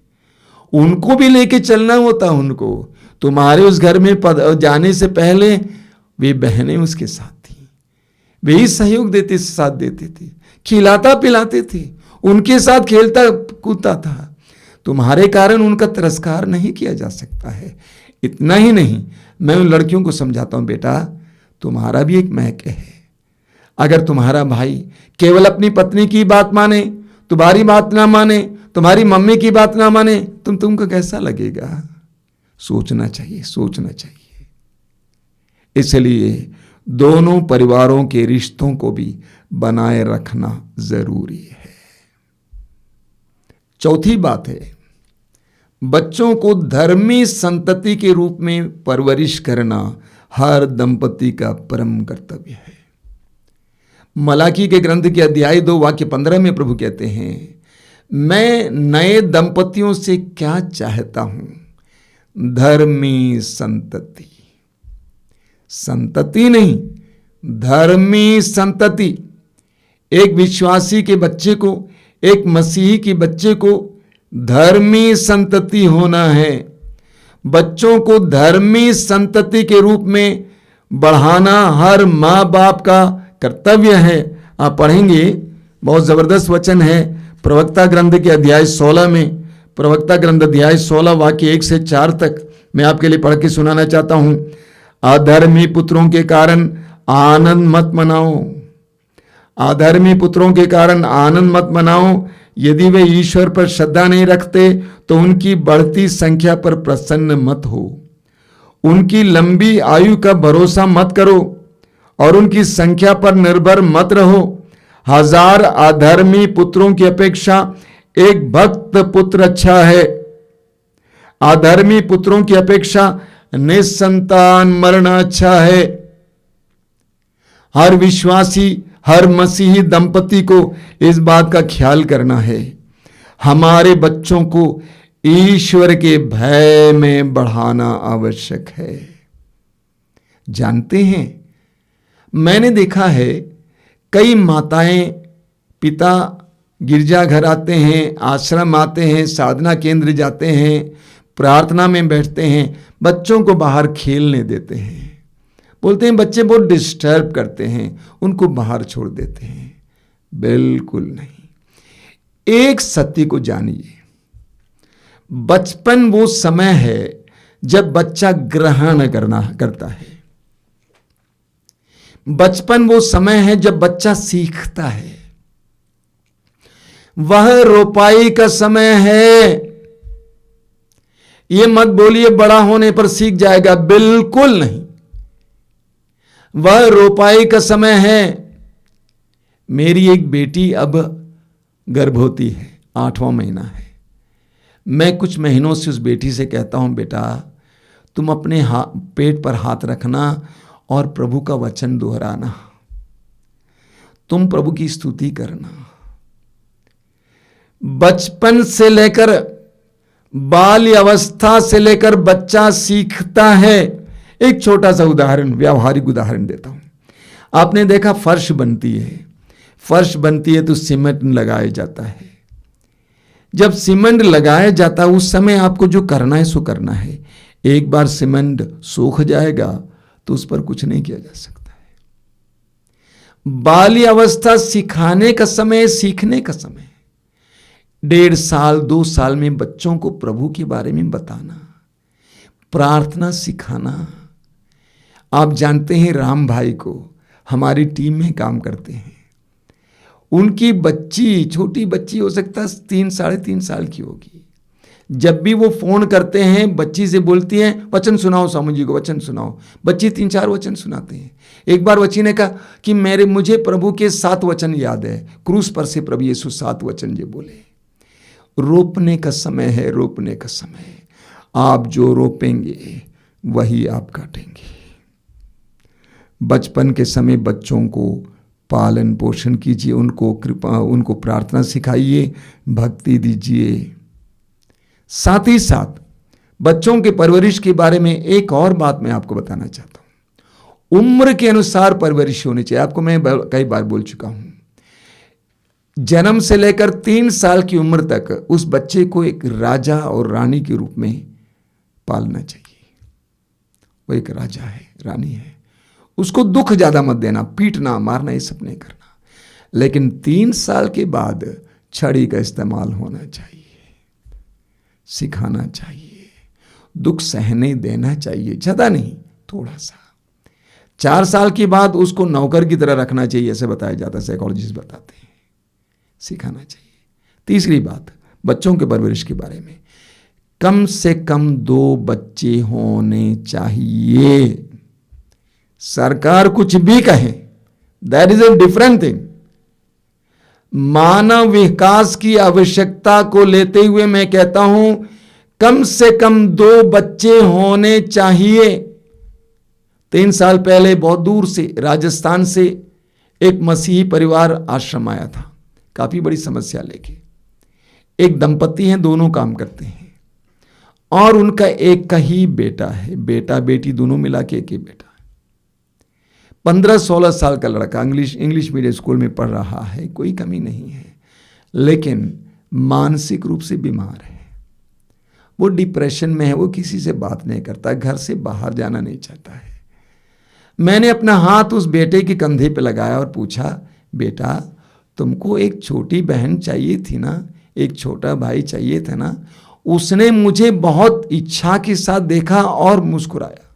उनको भी लेके चलना होता। उनको तुम्हारे उस घर में जाने से पहले वे बहनें उसके साथ थी, वे ही सहयोग देते, साथ देते थे, खिलाता पिलाते थे, उनके साथ खेलता कूदता था। तुम्हारे कारण उनका तिरस्कार नहीं किया जा सकता है। इतना ही नहीं, मैं उन लड़कियों को समझाता हूं, बेटा तुम्हारा भी एक महक है। अगर तुम्हारा भाई केवल अपनी पत्नी की बात माने, तुम्हारी बात ना माने, तुम्हारी मम्मी की बात ना माने, तुमको कैसा लगेगा? सोचना चाहिए, सोचना चाहिए। इसलिए दोनों परिवारों के रिश्तों को भी बनाए रखना जरूरी है। चौथी बात है, बच्चों को धर्मी संतति के रूप में परवरिश करना हर दंपति का परम कर्तव्य है। मलाकी के ग्रंथ के अध्याय 2 वाक्य 15 में प्रभु कहते हैं, मैं नए दंपतियों से क्या चाहता हूं? धर्मी संतति। संतति नहीं, धर्मी संतति। एक विश्वासी के बच्चे को, एक मसीही के बच्चे को धर्मी संतति होना है। बच्चों को धर्मी संतति के रूप में बढ़ाना हर माँ बाप का कर्तव्य है। आप पढ़ेंगे, बहुत जबरदस्त वचन है प्रवक्ता ग्रंथ के अध्याय 16 में। प्रवक्ता ग्रंथ अध्याय 16 वाक्य 1 से 4 तक मैं आपके लिए पढ़ के सुनाना चाहता हूं। अधर्मी पुत्रों के कारण आनंद मत मनाओ, अधर्मी पुत्रों के कारण आनंद मत मनाओ। यदि वे ईश्वर पर श्रद्धा नहीं रखते तो उनकी बढ़ती संख्या पर प्रसन्न मत हो। उनकी लंबी आयु का भरोसा मत करो और उनकी संख्या पर निर्भर मत रहो। 1000 अधर्मी पुत्रों की अपेक्षा एक भक्त पुत्र अच्छा है। अधर्मी पुत्रों की अपेक्षा निसंतान मरना अच्छा है। हर विश्वासी, हर मसीही दंपति को इस बात का ख्याल करना है, हमारे बच्चों को ईश्वर के भय में बढ़ाना आवश्यक है। जानते हैं, मैंने देखा है कई माताएं पिता गिरजाघर आते हैं, आश्रम आते हैं, साधना केंद्र जाते हैं, प्रार्थना में बैठते हैं, बच्चों को बाहर खेलने देते हैं। बोलते हैं बच्चे बहुत डिस्टर्ब करते हैं, उनको बाहर छोड़ देते हैं। बिल्कुल नहीं। एक सत्य को जानिए, बचपन वो समय है जब बच्चा ग्रहण करता है। बचपन वो समय है जब बच्चा सीखता है। वह रोपाई का समय है। ये मत बोलिए बड़ा होने पर सीख जाएगा, बिल्कुल नहीं। वह रोपाई का समय है। मेरी एक बेटी अब गर्भवती है, 8वां महीना है। मैं कुछ महीनों से उस बेटी से कहता हूं, बेटा तुम अपने पेट पर हाथ रखना और प्रभु का वचन दोहराना, तुम प्रभु की स्तुति करना। बचपन से लेकर बाल्य अवस्था से लेकर बच्चा सीखता है। एक छोटा सा उदाहरण, व्यावहारिक उदाहरण देता हूं। आपने देखा फर्श बनती है, फर्श बनती है तो सीमेंट लगाया जाता है। जब सीमेंट लगाया जाता है उस समय आपको जो करना है सो करना है। एक बार सीमेंट सूख जाएगा तो उस पर कुछ नहीं किया जा सकता है। बाल्य अवस्था सिखाने का समय, सीखने का समय। 1.5 साल 2 साल में बच्चों को प्रभु के बारे में बताना, प्रार्थना सिखाना। आप जानते हैं राम भाई को, हमारी टीम में काम करते हैं। उनकी बच्ची, छोटी बच्ची हो सकता है 3 साढ़े 3 साल की होगी। जब भी वो फोन करते हैं बच्ची से बोलती हैं वचन सुनाओ स्वामी जी को, वचन सुनाओ। बच्ची 3-4 वचन सुनाते हैं। एक बार बच्ची ने कहा कि मुझे प्रभु के 7 वचन याद है, क्रूस पर से प्रभु यीशु 7 वचन ये बोले। रोपने का समय है, रोपने का समय। आप जो रोपेंगे वही आप काटेंगे। बचपन के समय बच्चों को पालन पोषण कीजिए, उनको प्रार्थना सिखाइए, भक्ति दीजिए। साथ ही साथ बच्चों के परवरिश के बारे में एक और बात मैं आपको बताना चाहता हूं। उम्र के अनुसार परवरिश होनी चाहिए। आपको मैं कई बार बोल चुका हूं, जन्म से लेकर 3 साल की उम्र तक उस बच्चे को एक राजा और रानी के रूप में पालना चाहिए। वो एक राजा है, रानी है। उसको दुख ज्यादा मत देना, पीटना, मारना, ये सब नहीं करना। लेकिन 3 साल के बाद छड़ी का इस्तेमाल होना चाहिए, सिखाना चाहिए, दुख सहने देना चाहिए, ज्यादा नहीं, थोड़ा सा। 4 साल के बाद उसको नौकर की तरह रखना चाहिए, ऐसे बताया जाता है, साइकोलॉजिस्ट बताते हैं। सिखाना चाहिए। तीसरी बात, बच्चों के परवरिश के बारे में, कम से कम 2 बच्चे होने चाहिए। सरकार कुछ भी कहे, that is a different thing. मानव विकास की आवश्यकता को लेते हुए मैं कहता हूं कम से कम 2 बच्चे होने चाहिए। 3 साल पहले बहुत दूर से राजस्थान से एक मसीही परिवार आश्रम आया था, काफी बड़ी समस्या लेके। एक दंपति हैं, दोनों काम करते हैं और उनका एक ही बेटा है, बेटा बेटी दोनों मिला के एक ही बेटा। 15-16 साल का लड़का, इंग्लिश मीडियम स्कूल में पढ़ रहा है, कोई कमी नहीं है, लेकिन मानसिक रूप से बीमार है। वो डिप्रेशन में है, वो किसी से बात नहीं करता, घर से बाहर जाना नहीं चाहता है। मैंने अपना हाथ उस बेटे के कंधे पे लगाया और पूछा, बेटा तुमको एक छोटी बहन चाहिए थी ना, एक छोटा भाई चाहिए था ना। उसने मुझे बहुत इच्छा के साथ देखा और मुस्कुराया।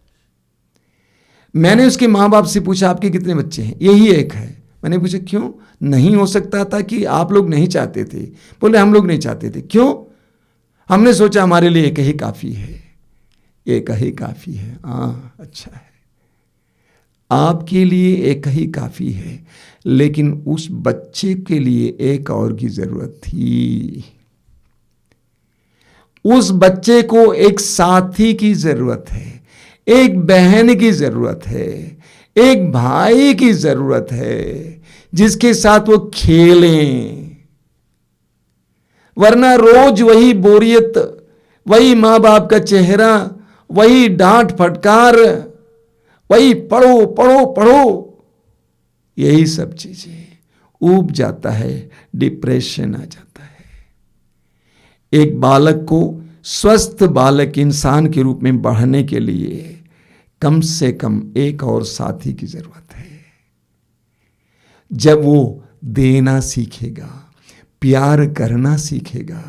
मैंने उसके माँ बाप से पूछा आपके कितने बच्चे हैं? यही एक है। मैंने पूछा क्यों? नहीं हो सकता था कि आप लोग नहीं चाहते थे? बोले हम लोग नहीं चाहते थे। क्यों? हमने सोचा हमारे लिए एक ही काफी है, एक ही काफी है। अच्छा है, आपके लिए एक ही काफी है, लेकिन उस बच्चे के लिए एक और की जरूरत थी। उस बच्चे को एक साथी की जरूरत है, एक बहन की जरूरत है, एक भाई की जरूरत है, जिसके साथ वो खेलें। वरना रोज वही बोरियत, वही माँ बाप का चेहरा, वही डांट फटकार, वही पढ़ो पढ़ो पढ़ो, यही सब चीजें ऊब जाता है, डिप्रेशन आ जाता है। एक बालक को स्वस्थ बालक इंसान के रूप में बढ़ने के लिए कम से कम एक और साथी की जरूरत है। जब वो देना सीखेगा, प्यार करना सीखेगा,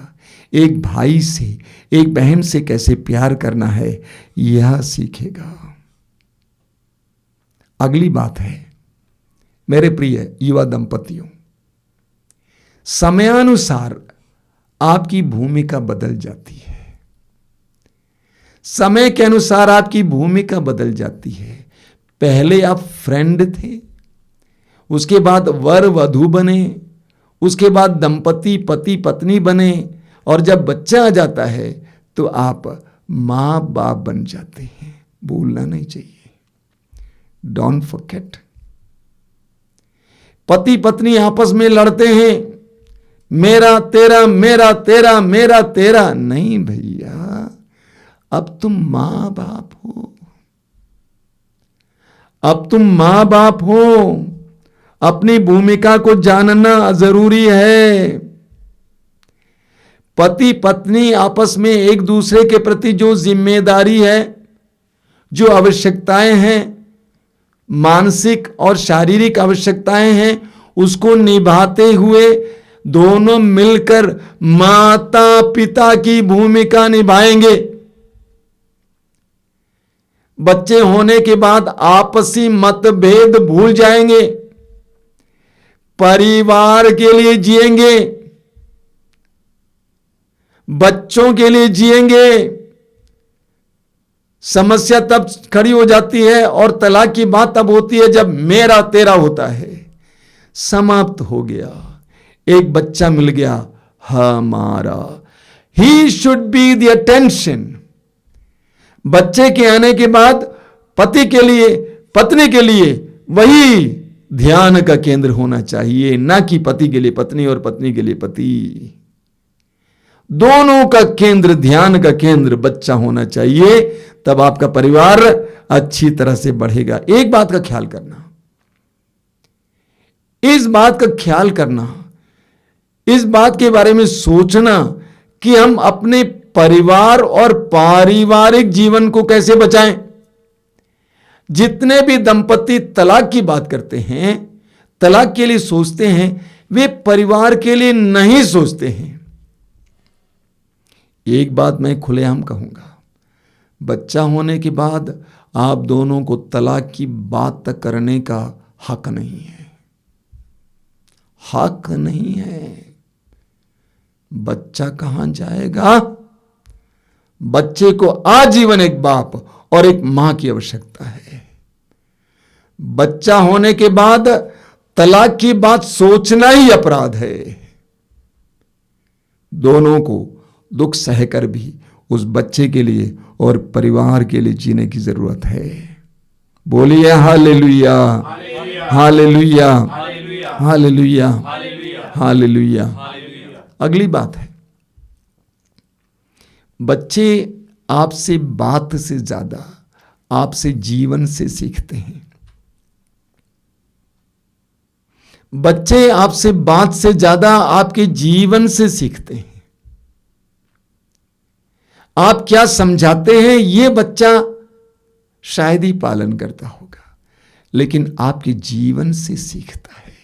एक भाई से, एक बहन से कैसे प्यार करना है यह सीखेगा। अगली बात है मेरे प्रिय युवा दंपतियों, समयानुसार आपकी भूमिका बदल जाती है। समय के अनुसार आपकी भूमिका बदल जाती है। पहले आप फ्रेंड थे, उसके बाद वर वधू बने, उसके बाद दंपति पति पत्नी बने, और जब बच्चा आ जाता है तो आप मां बाप बन जाते हैं। भूलना नहीं चाहिए, डोंट फॉरगेट। पति पत्नी आपस में लड़ते हैं, मेरा तेरा, मेरा तेरा, मेरा तेरा। नहीं भैया, अब तुम मां बाप हो, अब तुम मां बाप हो। अपनी भूमिका को जानना जरूरी है। पति पत्नी आपस में एक दूसरे के प्रति जो जिम्मेदारी है, जो आवश्यकताएं हैं, मानसिक और शारीरिक आवश्यकताएं हैं, उसको निभाते हुए दोनों मिलकर माता पिता की भूमिका निभाएंगे। बच्चे होने के बाद आपसी मतभेद भूल जाएंगे, परिवार के लिए जिएंगे, बच्चों के लिए जिएंगे। समस्या तब खड़ी हो जाती है और तलाक की बात तब होती है जब मेरा तेरा होता है। समाप्त हो गया, एक बच्चा मिल गया हमारा। He should be the attention. बच्चे के आने के बाद पति के लिए पत्नी के लिए वही ध्यान का केंद्र होना चाहिए, ना कि पति के लिए पत्नी और पत्नी के लिए पति। दोनों का केंद्र, ध्यान का केंद्र बच्चा होना चाहिए, तब आपका परिवार अच्छी तरह से बढ़ेगा। एक बात का ख्याल करना, इस बात का ख्याल करना, इस बात के बारे में सोचना कि हम अपने परिवार और पारिवारिक जीवन को कैसे बचाएं। जितने भी दंपति तलाक की बात करते हैं, तलाक के लिए सोचते हैं, वे परिवार के लिए नहीं सोचते हैं। एक बात मैं खुलेआम कहूंगा, बच्चा होने के बाद आप दोनों को तलाक की बात तक करने का हक नहीं है, हक नहीं है। बच्चा कहां जाएगा? बच्चे को आजीवन एक बाप और एक मां की आवश्यकता है। बच्चा होने के बाद तलाक की बात सोचना ही अपराध है। दोनों को दुख सहकर भी उस बच्चे के लिए और परिवार के लिए जीने की जरूरत है। बोलिए हालेलुया, हालेलुया, हालेलुया, हालेलुया। अगली बात है, बच्चे आपसे बात से ज्यादा आपसे जीवन से सीखते हैं। बच्चे आपसे बात से ज्यादा आपके जीवन से सीखते हैं। आप क्या समझाते हैं ये बच्चा शायद ही पालन करता होगा, लेकिन आपके जीवन से सीखता है।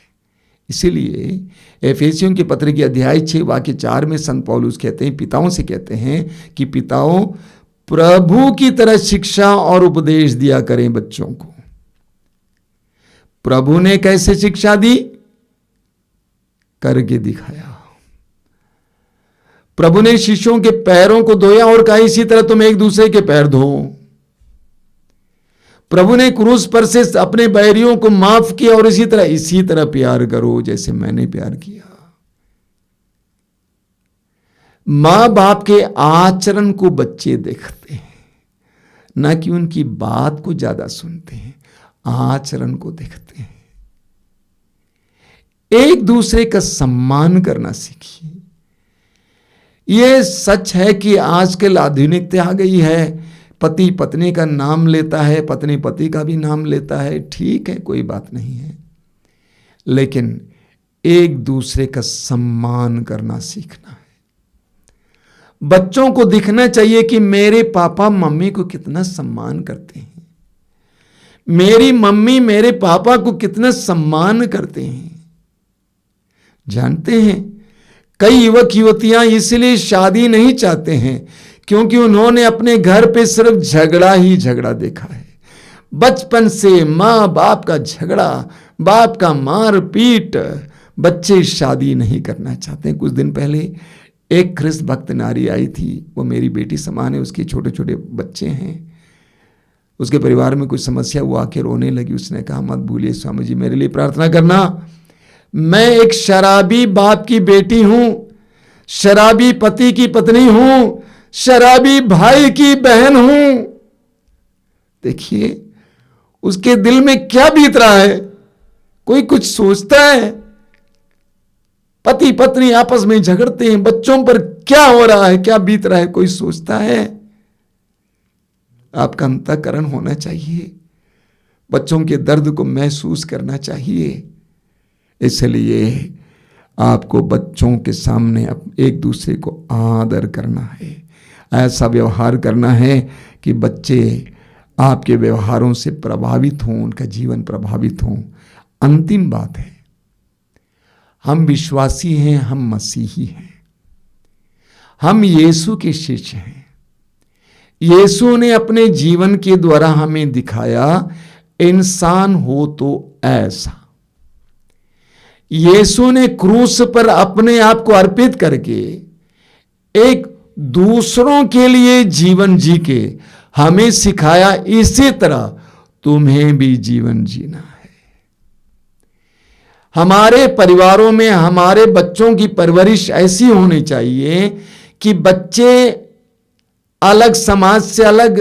इसीलिए एफेसियों के पत्र के अध्याय 6 वाक्य 4 में संत पौलुस कहते हैं, पिताओं से कहते हैं कि पिताओं प्रभु की तरह शिक्षा और उपदेश दिया करें बच्चों को। प्रभु ने कैसे शिक्षा दी? करके दिखाया। प्रभु ने शिष्यों के पैरों को धोया और कहा इसी तरह तुम एक दूसरे के पैर धो। प्रभु ने क्रूस पर से अपने बैरियों को माफ किया और इसी तरह प्यार करो जैसे मैंने प्यार किया। मां बाप के आचरण को बच्चे देखते हैं, ना कि उनकी बात को ज्यादा सुनते हैं, आचरण को देखते हैं। एक दूसरे का सम्मान करना सीखिए। यह सच है कि आजकल आधुनिकता आ गई है, पति पत्नी का नाम लेता है, पत्नी पति का भी नाम लेता है, ठीक है, कोई बात नहीं है, लेकिन एक दूसरे का सम्मान करना सीखना है। बच्चों को दिखना चाहिए कि मेरे पापा मम्मी को कितना सम्मान करते हैं, मेरी मम्मी मेरे पापा को कितना सम्मान करते हैं। जानते हैं कई युवक युवतियां इसलिए शादी नहीं चाहते हैं क्योंकि उन्होंने अपने घर पे सिर्फ झगड़ा ही झगड़ा देखा है। बचपन से माँ बाप का झगड़ा, बाप का मार पीट, बच्चे शादी नहीं करना चाहते। कुछ दिन पहले एक ख्रिस्त भक्त नारी आई थी, वो मेरी बेटी समान है, उसके छोटे छोटे बच्चे हैं, उसके परिवार में कुछ समस्या, वो आके रोने लगी। उसने कहा मत भूलिए स्वामी जी, मेरे लिए प्रार्थना करना, मैं एक शराबी बाप की बेटी हूं, शराबी पति की पत्नी हूं, शराबी भाई की बहन हूं। देखिए उसके दिल में क्या बीत रहा है, कोई कुछ सोचता है? पति पत्नी आपस में झगड़ते हैं, बच्चों पर क्या हो रहा है, क्या बीत रहा है, कोई सोचता है? आपका अंतःकरण होना चाहिए, बच्चों के दर्द को महसूस करना चाहिए। इसलिए आपको बच्चों के सामने एक दूसरे को आदर करना है, ऐसा व्यवहार करना है कि बच्चे आपके व्यवहारों से प्रभावित हों, उनका जीवन प्रभावित हो। अंतिम बात है, हम विश्वासी हैं, हम मसीही हैं, हम यीशु के शिष्य हैं। यीशु ने अपने जीवन के द्वारा हमें दिखाया इंसान हो तो ऐसा। यीशु ने क्रूस पर अपने आप को अर्पित करके एक दूसरों के लिए जीवन जी के हमें सिखाया, इसी तरह तुम्हें भी जीवन जीना है। हमारे परिवारों में हमारे बच्चों की परवरिश ऐसी होनी चाहिए कि बच्चे अलग समाज से अलग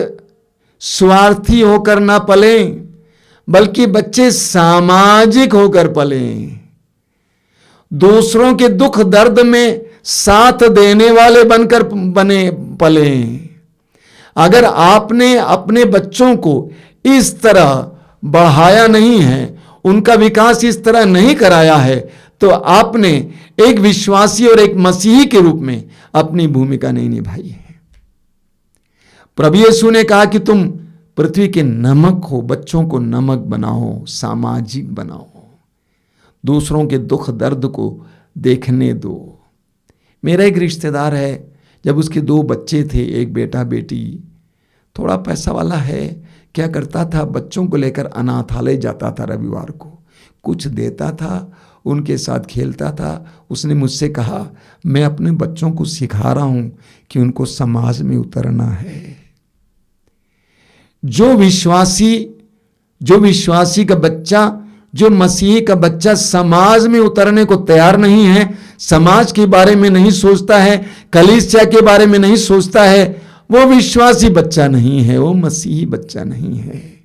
स्वार्थी होकर ना पलें, बल्कि बच्चे सामाजिक होकर पलें, दूसरों के दुख दर्द में साथ देने वाले बनकर पलें। अगर आपने अपने बच्चों को इस तरह बढ़ाया नहीं है, उनका विकास इस तरह नहीं कराया है, तो आपने एक विश्वासी और एक मसीही के रूप में अपनी भूमिका नहीं निभाई है। प्रभु यीशु ने कहा कि तुम पृथ्वी के नमक हो, बच्चों को नमक बनाओ, सामाजिक बनाओ, दूसरों के दुख दर्द को देखने दो। मेरा एक रिश्तेदार है, जब उसके 2 बच्चे थे, एक बेटा बेटी, थोड़ा पैसा वाला है, क्या करता था, बच्चों को लेकर अनाथालय जाता था, रविवार को कुछ देता था, उनके साथ खेलता था। उसने मुझसे कहा मैं अपने बच्चों को सिखा रहा हूं कि उनको समाज में उतरना है। जो विश्वासी का बच्चा, जो मसीही का बच्चा समाज में उतरने को तैयार नहीं है, समाज के बारे में नहीं सोचता है, कलीसिया के बारे में नहीं सोचता है, वो विश्वासी बच्चा नहीं है, वो मसीही बच्चा नहीं है।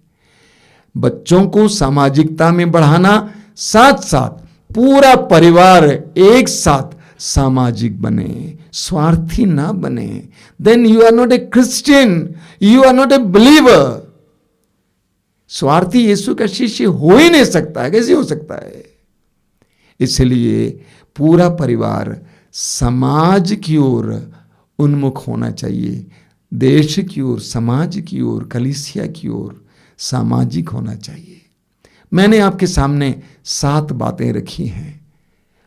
बच्चों को सामाजिकता में बढ़ाना, साथ साथ पूरा परिवार एक साथ सामाजिक बने, स्वार्थी ना बने। Then you are not a Christian, you are not a believer. स्वार्थी यीशु का शिष्य हो ही नहीं सकता है, कैसे हो सकता है? इसलिए पूरा परिवार समाज की ओर उन्मुख होना चाहिए, देश की ओर, समाज की ओर, कलीसिया की ओर सामाजिक होना चाहिए। मैंने आपके सामने 7 बातें रखी हैं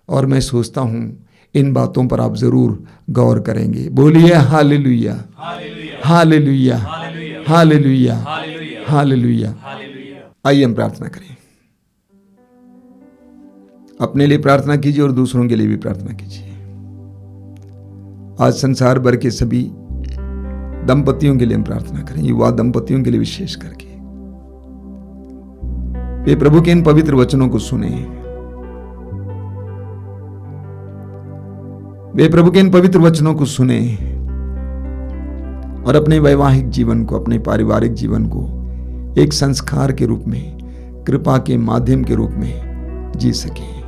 और मैं सोचता हूं इन बातों पर आप जरूर गौर करेंगे। बोलिए हालेलुया, हालेलुया, हालेलुया, हालेलुया। आइए हम प्रार्थना करें। अपने लिए प्रार्थना कीजिए और दूसरों के लिए भी प्रार्थना कीजिए। आज संसार भर के सभी दंपतियों के लिए हम प्रार्थना करें, युवा दंपतियों के लिए विशेष करके। वे प्रभु के इन पवित्र वचनों को सुने, वे प्रभु के इन पवित्र वचनों को सुने और अपने वैवाहिक जीवन को, अपने पारिवारिक जीवन को एक संस्कार के रूप में, कृपा के माध्यम के रूप में जी सके।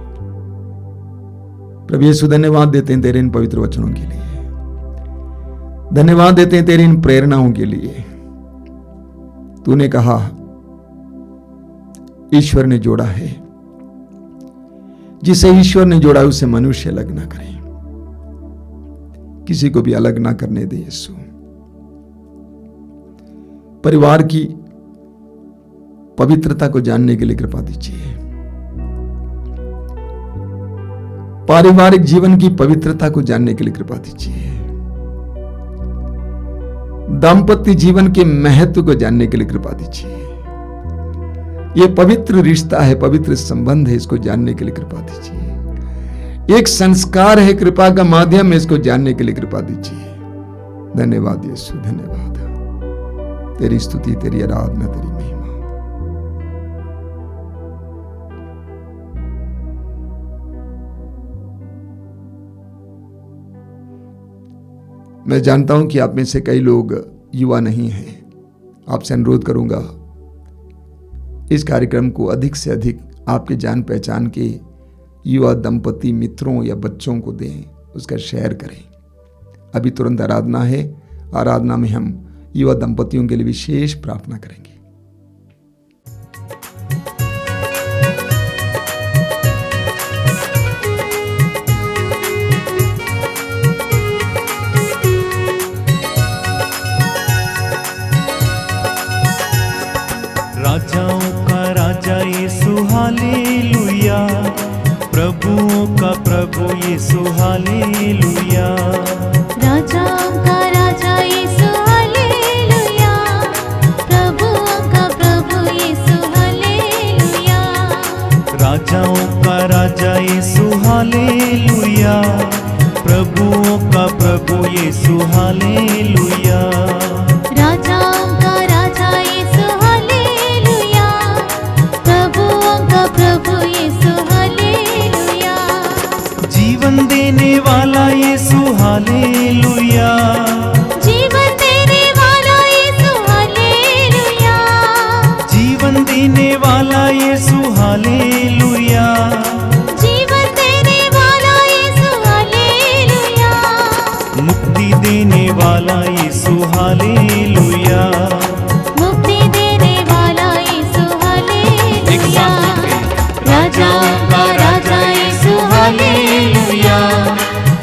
प्रभु यीशु धन्यवाद देते हैं तेरे इन पवित्र वचनों के लिए, धन्यवाद देते हैं तेरी इन प्रेरणाओं के लिए। तूने कहा ईश्वर ने जोड़ा है, जिसे ईश्वर ने जोड़ा उसे मनुष्य अलग ना करे, किसी को भी अलग ना करने दे यीशु। परिवार की पवित्रता को जानने के लिए कृपा दीजिए, पारिवारिक जीवन की पवित्रता को जानने के लिए कृपा दीजिए, दाम्पत्य जीवन के महत्व को जानने के लिए कृपा दीजिए। यह पवित्र रिश्ता है, पवित्र संबंध है, इसको जानने के लिए कृपा दीजिए। एक संस्कार है, कृपा का माध्यम है, इसको जानने के लिए कृपा दीजिए। धन्यवाद यीशु, धन्यवाद। तेरी स्तुति, तेरी आराधना, तेरी महिमा। मैं जानता हूं कि आप में से कई लोग युवा नहीं हैं। आपसे अनुरोध करूंगा, इस कार्यक्रम को अधिक से अधिक आपके जान पहचान के युवा दंपति मित्रों या बच्चों को दें, उसका शेयर करें। अभी तुरंत आराधना है, आराधना में हम युवा दंपतियों के लिए विशेष प्रार्थना करेंगे। राजाओं का राजा यीशु हालेलुया, प्रभुओं का प्रभु यीशु हालेलुया। राजाओं का राजा यीशु हालेलुया, प्रभुओं का प्रभु यीशु हालेलुया। राजाओं का राजा यीशु हालेलुया, प्रभुओं का प्रभु यीशु हालेलुया। राजाओं का राजा यीशु हालेलुया, प्रभुओं का प्रभु यीशु हालेलुया। जीवन देने वाला यीशु हालेलुया, जीवन देने वाला यीशु हालेलुया, जीवन देने वाला यीशु हालेलुया। जीवन देने वाला यीशु हालेलुया। मुक्ति देने वाला यीशु हालेलुया। मुक्ति देने वाला यीशु हालेलुया। एक साथ मिलके। राजाओं का राजा यीशु हालेलुया,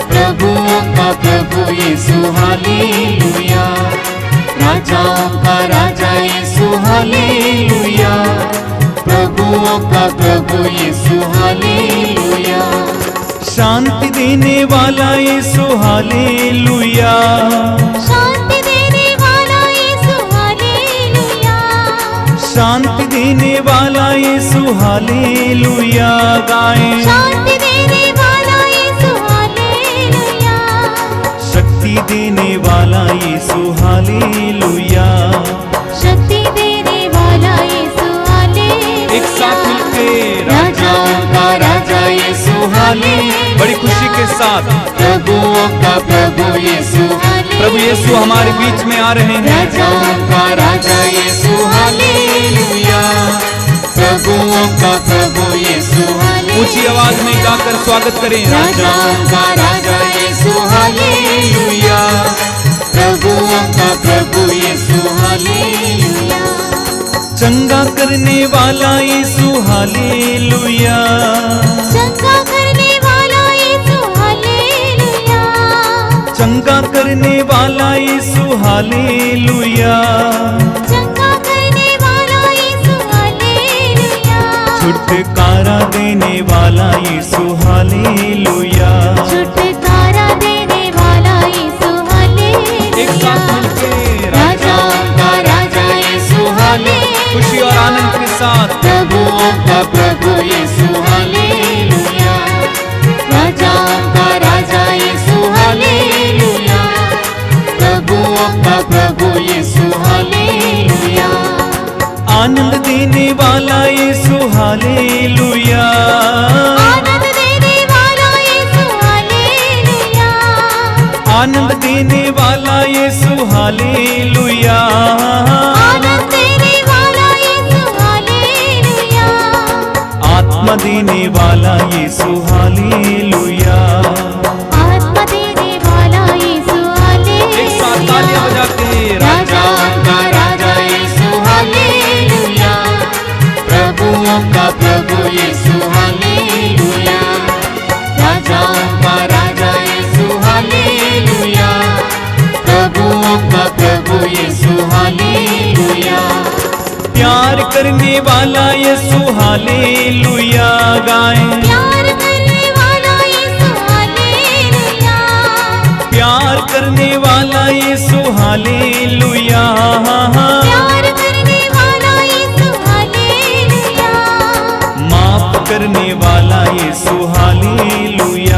प्रभुओं का प्रभु यीशु हालेलुया। राजाओं का राजा यीशु हालेलुया, प्रभुओं का प्रभु यीशु हालेलुया। शांति देने वाला यीशु हालेलुया, शांति देने वाला यीशु हालेलुया। शांति देने वाला यीशु हालेलुया। गाएं। शांति देने वाला यीशु हालेलुया। शक्ति देने वाला यीशु हालेलुया। शक्ति देने वाला यीशु हालेलुया। एक साथ मिलके। राजाओं का राजा यीशु हालेलुया, बड़ी खुशी के साथ प्रभुओं का प्रभु यीशु हालेलुया। प्रभु यीशु हमारे बीच में आ रहे हैं। राजाओं का राजा यीशु हालेलुया, प्रभुओं का प्रभु यीशु हालेलुया। ऊंची आवाज में गाकर स्वागत करें। राजाओं का राजा यीशु हालेलुया, प्रभुओं का प्रभु यीशु हालेलुया। चंगा करने वाला यीशु हालेलुया, चंगा करने वाला यीशु हालेलुया। चंगा करने वाला यीशु हालेलुया। चंगा करने वाला यीशु हालेलुया। छुटकारा देने वाला यीशु हालेलुया। छुटकारा देने वाला यीशु हालेलुया। एक साथ मिलके। राजाओं का राजा यीशु हालेलुया, खुशी और आनंद के साथ प्रभुओं का प्रभु यीशु हालेलुया। राजाओं का राजा यीशु हालेलुया, प्रभुओं का प्रभु यीशु हालेलुया। आनंद देने वाला यीशु हालेलुया। आनंद देने वाला यीशु हालेलुया। आनंद देने वाला यीशु हालेलुया। आनंद देने वाला यीशु हालेलुया। आत्मा देने वाला यीशु हालेलुया। आत्मा देने वाला यीशु हालेलुया। एक साथ तालियां बजा के। राजाओं का राजा यीशु हालेलुया, प्रभुओं का प्रभु यीशु हालेलुया। राजाओं का राजा यीशु हालेलुया, प्रभुओं का प्रभु यीशु हालेलुया। प्यार करने वाला यीशु हालेलुया। गाएं। प्यार करने वाला यीशु हालेलुया। प्यार करने वाला यीशु हालेलुया। प्यार करने वाला यीशु हालेलुया। माफ करने वाला यीशु हालेलुया।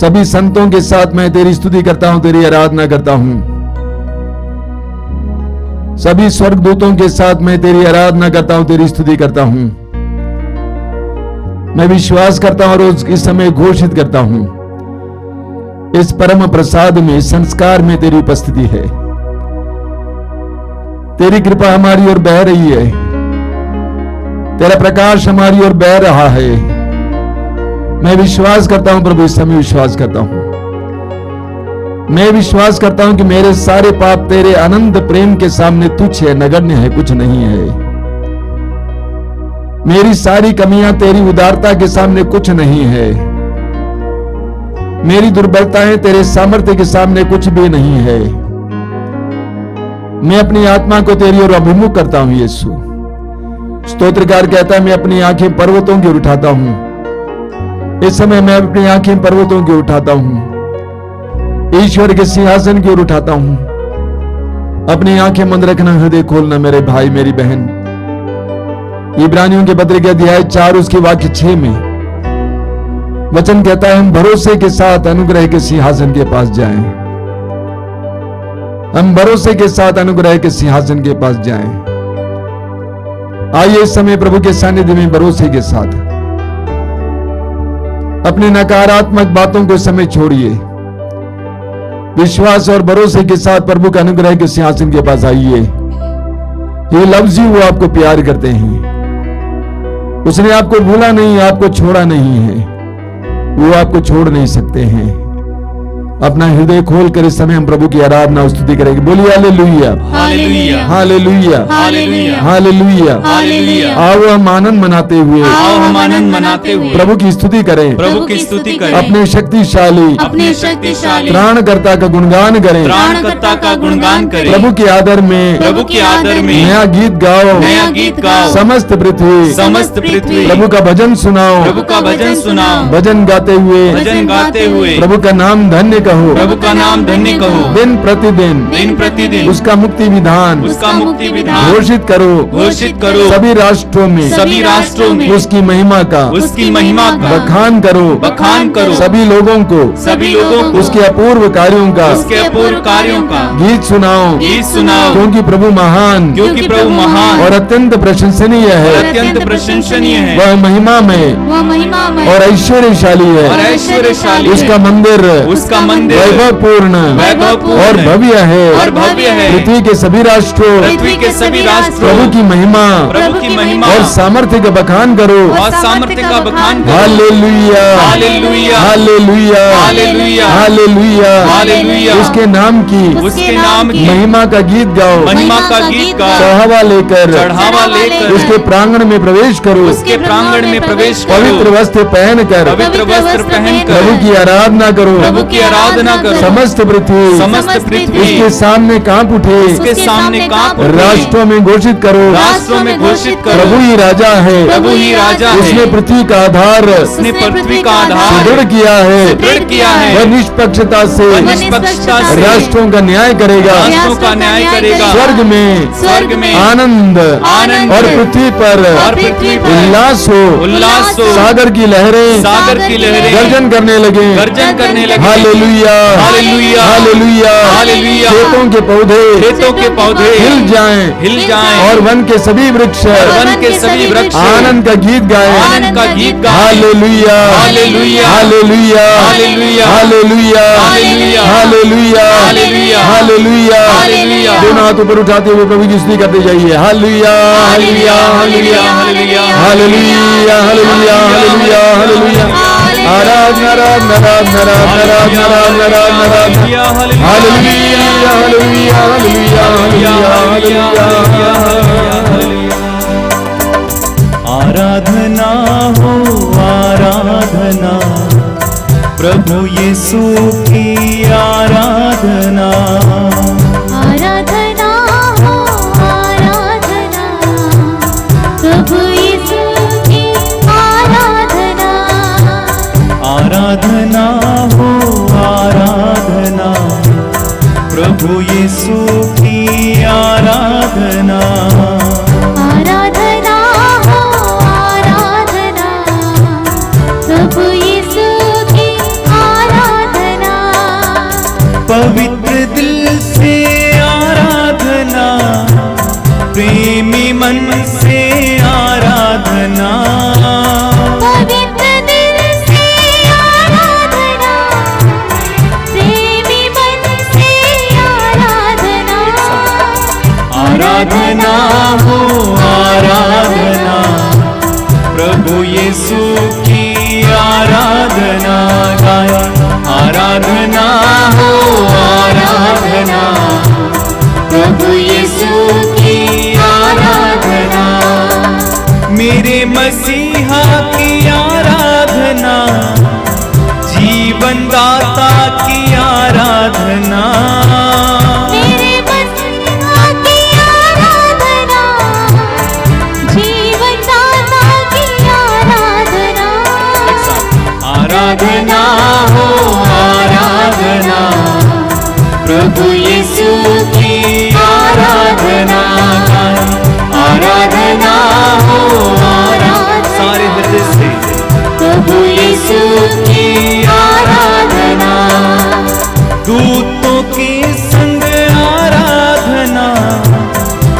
सभी संतों के साथ मैं तेरी स्तुति करता हूं, तेरी आराधना करता हूं। सभी स्वर्गदूतों के साथ मैं तेरी आराधना करता हूं, तेरी स्तुति करता हूं। मैं विश्वास करता हूं और इस समय घोषित करता हूं, इस परम प्रसाद में, इस संस्कार में तेरी उपस्थिति है। तेरी कृपा हमारी ओर बह रही है, तेरा प्रकाश हमारी ओर बह रहा है। मैं विश्वास करता हूं प्रभु, इस समय विश्वास करता हूं। मैं विश्वास करता हूं कि मेरे सारे पाप तेरे अनंत प्रेम के सामने तुच्छ है, नगण्य है, कुछ नहीं है। मेरी सारी कमियां तेरी उदारता के सामने कुछ नहीं है। मेरी दुर्बलताएं तेरे सामर्थ्य के सामने कुछ भी नहीं है। मैं अपनी आत्मा को तेरी ओर अभिमुख करता हूं यीशु। स्तोत्रकार कहता है, मैं अपनी आंखें पर्वतों की ओर उठाता हूं। इस समय मैं अपनी आंखें पर्वतों की ओर उठाता हूं, ईश्वर के सिंहासन की ओर उठाता हूं। अपनी आंखें बंद रखना, हृदय खोलना मेरे भाई मेरी बहन। इब्रानियों के पत्र के अध्याय 4 उसके वाक्य 6 में वचन कहता है, हम भरोसे के साथ अनुग्रह के सिंहासन के पास जाएं। हम भरोसे के साथ अनुग्रह के सिंहासन के पास जाएं। आइए इस समय प्रभु के सानिध्य में भरोसे के साथ अपने नकारात्मक बातों को समय छोड़िए, विश्वास और भरोसे के साथ प्रभु के अनुग्रह के सिंहासन के पास आइए। He loves you, वो आपको प्यार करते हैं। उसने आपको भूला नहीं, आपको छोड़ा नहीं है, वो आपको छोड़ नहीं सकते हैं। अपना हृदय खोलकर इस समय हम प्रभु की आराधना और स्तुति करेंगे। बोलिए hallelujah, hallelujah, hallelujah, hallelujah, hallelujah, hallelujah. आओ हम आनंद मनाते हुए, आओ हम आनंद मनाते हुए प्रभु की स्तुति करें, प्रभु की स्तुति करें। अपने शक्तिशाली अपने शक्तिशाली त्राणकर्ता का गुणगान करें, त्राणकर्ता का गुणगान करें। प्रभु के आदर में, प्रभु के आदर में नया गीत गाओ, नया गीत गाओ। समस्त पृथ्वी, समस्त पृथ्वी प्रभु का भजन सुनाओ, प्रभु का भजन सुनाओ। भजन गाते हुए भजन गाते हुए प्रभु का नाम धन्य कहो, प्रभु का नाम धन्य कहो। दिन प्रतिदिन दिन प्रतिदिन उसका मुक्ति विधान उसका मुक्ति विधान घोषित करो, घोषित करो। सभी राष्ट्रों में, सभी राष्ट्रों में उसकी महिमा का उसकी महिमा का बखान करो, बखान करो। सभी लोगों को सभी लोगों को उसके अपूर्व कार्यों का उसके अपूर्व कार्यों का गीत सुनाओ, गीत सुनाओ। क्योंकि प्रभु महान क्योंकि प्रभु महान और अत्यंत प्रशंसनीय और है। अत्यंत प्रशंसनीय है। वह महिमा में वह महिमा में और ऐश्वर्यशाली और है। ऐश्वर्यशाली है। उसका मंदिर उसका मंदिर वैभवपूर्ण वैभवपूर्ण और भव्य है। और भव्य है। पृथ्वी के सभी राष्ट्रों पृथ्वी के सभी राष्ट्रों प्रभु की महिमा प्रभु की महिमा और सामर्थ्य का बखान करो। और सामर्थ्य का बखान करो। Hallelujah, hallelujah, hallelujah, hallelujah, hallelujah, hallelujah. उसके नाम की उसके नाम की महिमा का गीत गाओ, महिमा का गीत गाओ। चढ़ावा लेकर चढ़ावा लेकर उसके प्रांगण में प्रवेश करो। उसके प्रांगण में प्रवेश करो। पवित्र वस्त्र पहनकर पवित्र वस्त्र पहनकर प्रभु की आराधना करो। प्रभु की आराधना करो। समस्त पृथ्वी समस्त पृथ्वी उसके सामने कांप उठे। उसके सामने कांप उठे। राष्ट्रों में घोषित करो, राष्ट्रों में घोषित करो। प्रभु ही राजा है, प्रभु ही राजा है। उसने पृथ्वी का आधार उसने पृथ्वी का आधार सुदृढ़ किया है। दृढ़ किया है। वह निष्पक्षता से वह निष्पक्षता से राष्ट्रों का न्याय करेगा। राष्ट्रों का न्याय करेगा। स्वर्ग में आनंद आनंद और पृथ्वी पर उल्लास हो। सागर की लहरें गर्जन करने लगे। Hallelujah, hallelujah, hallelujah, hallelujah. खेतों के पौधे हिल जाएं और वन के सभी वृक्ष आनंद का गीत गाएं। Hallelujah, hallelujah, hallelujah, hallelujah, hallelujah, hallelujah, hallelujah, hallelujah, hallelujah. Hallelujah. दोनों हाथ ऊपर उठाते हुए प्रभु की स्तुति करते जाइए। Hallelujah, hallelujah, hallelujah, hallelujah, hallelujah, hallelujah, hallelujah, hallelujah. आराधना, आराधना, आराधना, आराधना, आराधना, आराधना, आराधना। Hallelujah, hallelujah, hallelujah, hallelujah, hallelujah. आराधना हो आराधना, प्रभु यीशु की आराधना। आराधना हो आराधना, प्रभु यीशु की आराधना। आराधना हो आराधना, प्रभु यीशु की आराधना। आराधना हो आराधना, प्रभु यीशु की आराधना। आराधना हो आराधना, प्रभु यीशु की आराधना, आराधना हो आराधना, सारे हृदय से प्रभु यीशु की आराधना, दूतों के संग आराधना,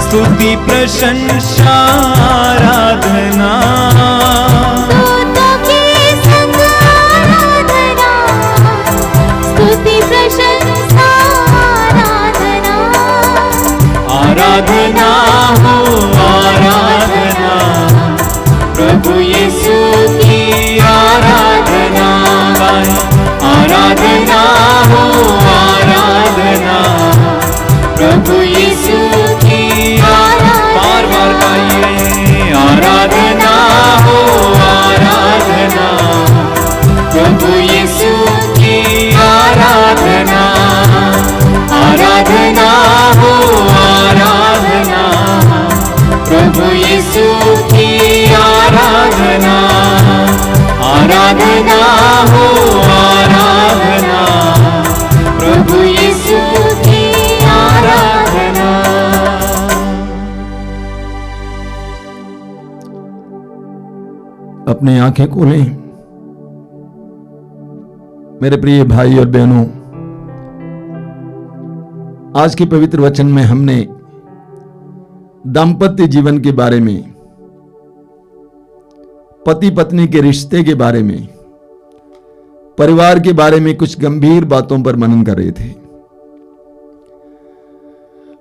स्तुति प्रशंसा आराधना, दूतों के संग आराधना, स्तुति प्रशंसा आराधना, आराधना हो आराधना, प्रभु यीशु की आराधना, आराधना हो आराधना, प्रभु यीशु की बार बार गाइए, आराधना हो आराधना, प्रभु यीशु की आराधना, आराधना हो आराधना, प्रभु यीशु की आराधना, आराधना हो आराधना, प्रभु यीशु की आराधना। अपनी आंखें खोलें मेरे प्रिय भाई और बहनों। आज के पवित्र वचन में हमने दाम्पत्य जीवन के बारे में, पति पत्नी के रिश्ते के बारे में, परिवार के बारे में कुछ गंभीर बातों पर मनन कर रहे थे।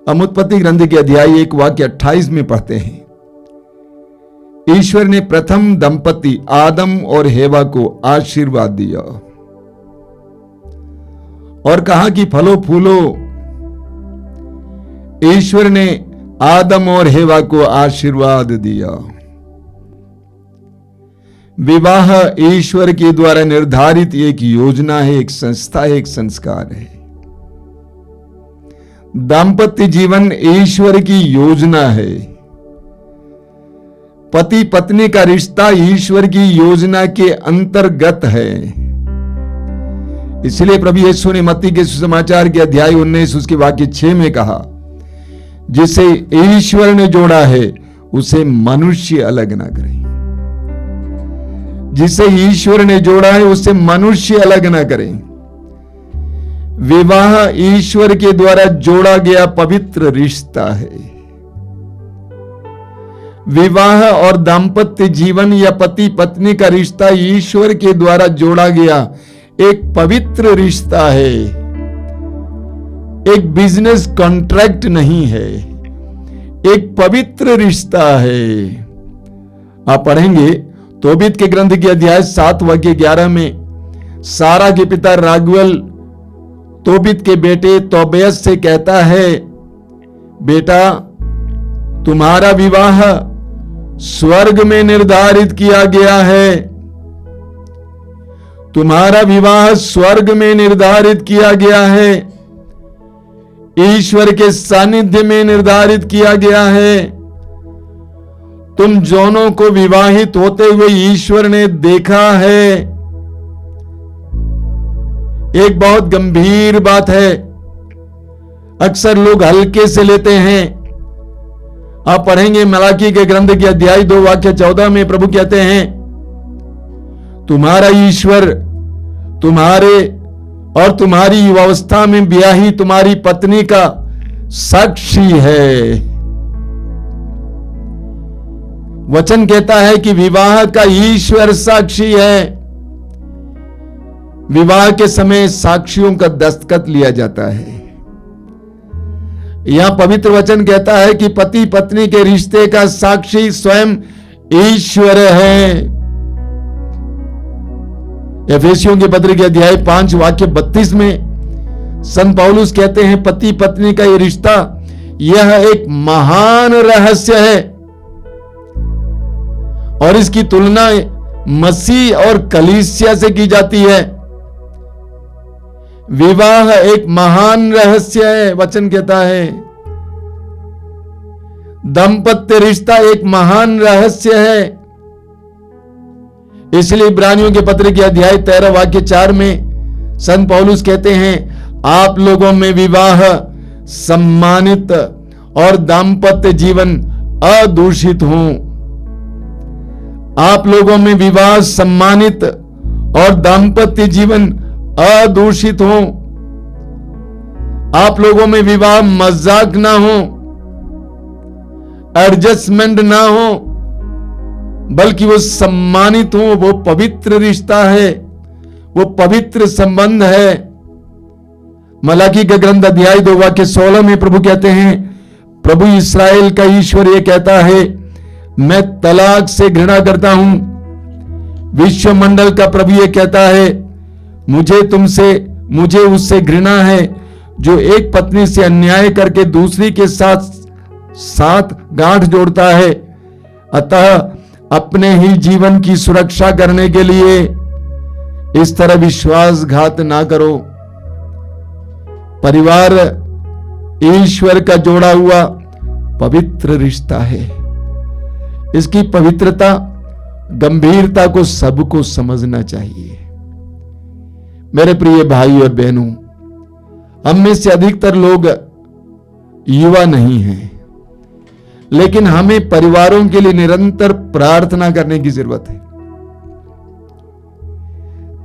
हम उत्पत्ति ग्रंथ के अध्याय 1 वाक्य 28 में पढ़ते हैं, ईश्वर ने प्रथम दंपति आदम और हेवा को आशीर्वाद दिया और कहा कि फलो फूलो। ईश्वर ने आदम और हेवा को आशीर्वाद दिया। विवाह ईश्वर के द्वारा निर्धारित एक योजना है, एक संस्था है, एक संस्कार है। दाम्पत्य जीवन ईश्वर की योजना है। पति पत्नी का रिश्ता ईश्वर की योजना के अंतर्गत है। इसलिए प्रभु यीशु ने मत्ती के सुसमाचार के अध्याय 19 उसके वाक्य 6 में कहा, जिसे ईश्वर ने जोड़ा है उसे मनुष्य अलग ना करे। जिसे ईश्वर ने जोड़ा है उसे मनुष्य अलग ना करे। विवाह ईश्वर के द्वारा जोड़ा गया पवित्र रिश्ता है। विवाह और दाम्पत्य जीवन या पति पत्नी का रिश्ता ईश्वर के द्वारा जोड़ा गया एक पवित्र रिश्ता है, एक बिजनेस कॉन्ट्रैक्ट नहीं है, एक पवित्र रिश्ता है। आप पढ़ेंगे तोबीत के ग्रंथ के अध्याय 7 वाक्य 11 में सारा के पिता रागुएल तोबीत के बेटे तोबियस से कहता है, बेटा तुम्हारा विवाह स्वर्ग में निर्धारित किया गया है। तुम्हारा विवाह स्वर्ग में निर्धारित किया गया है, ईश्वर के सानिध्य में निर्धारित किया गया है। तुम दोनों को विवाहित होते हुए ईश्वर ने देखा है। एक बहुत गंभीर बात है, अक्सर लोग हल्के से लेते हैं। आप पढ़ेंगे मलाकी के ग्रंथ के अध्याय 2 वाक्य 14 में प्रभु कहते हैं, तुम्हारा ईश्वर तुम्हारे और तुम्हारी युवावस्था में ब्याही तुम्हारी पत्नी का साक्षी है। वचन कहता है कि विवाह का ईश्वर साक्षी है। विवाह के समय साक्षियों का दस्तखत लिया जाता है। यहां पवित्र वचन कहता है कि पति पत्नी के रिश्ते का साक्षी स्वयं ईश्वर है। एफेसियों के पत्र के अध्याय 5 वाक्य 32 में संत पौलुस कहते हैं, पति पत्नी का यह रिश्ता यह एक महान रहस्य है और इसकी तुलना मसीह और कलीसिया से की जाती है। विवाह एक महान रहस्य है, वचन कहता है। दाम्पत्य रिश्ता एक महान रहस्य है। इसलिए इब्रानियों के पत्र के अध्याय 13 वाक्य 4 में संत पौलुस कहते हैं, आप लोगों में विवाह सम्मानित और दाम्पत्य जीवन अदूषित हो। आप लोगों में विवाह सम्मानित और दाम्पत्य जीवन अदूषित हो। आप लोगों में विवाह मजाक ना हो, एडजस्टमेंट ना हो, बल्कि वो सम्मानित हो। वो पवित्र रिश्ता है, वो पवित्र संबंध है। मलाकी का ग्रंथ अध्याय 2 वाक्य 16 में प्रभु कहते हैं, प्रभु इस्राएल का ईश्वर ये कहता है, मैं तलाक से घृणा करता हूं। विश्व मंडल का प्रभु ये कहता है, मुझे उससे घृणा है जो एक पत्नी से अन्याय करके दूसरी के साथ गांठ जोड़ता है। अतः अपने ही जीवन की सुरक्षा करने के लिए इस तरह विश्वासघात ना करो। परिवार ईश्वर का जोड़ा हुआ पवित्र रिश्ता है। इसकी पवित्रता, गंभीरता को सबको समझना चाहिए। मेरे प्रिय भाई और बहनों, हम में से अधिकतर लोग युवा नहीं हैं, लेकिन हमें परिवारों के लिए निरंतर प्रार्थना करने की जरूरत है।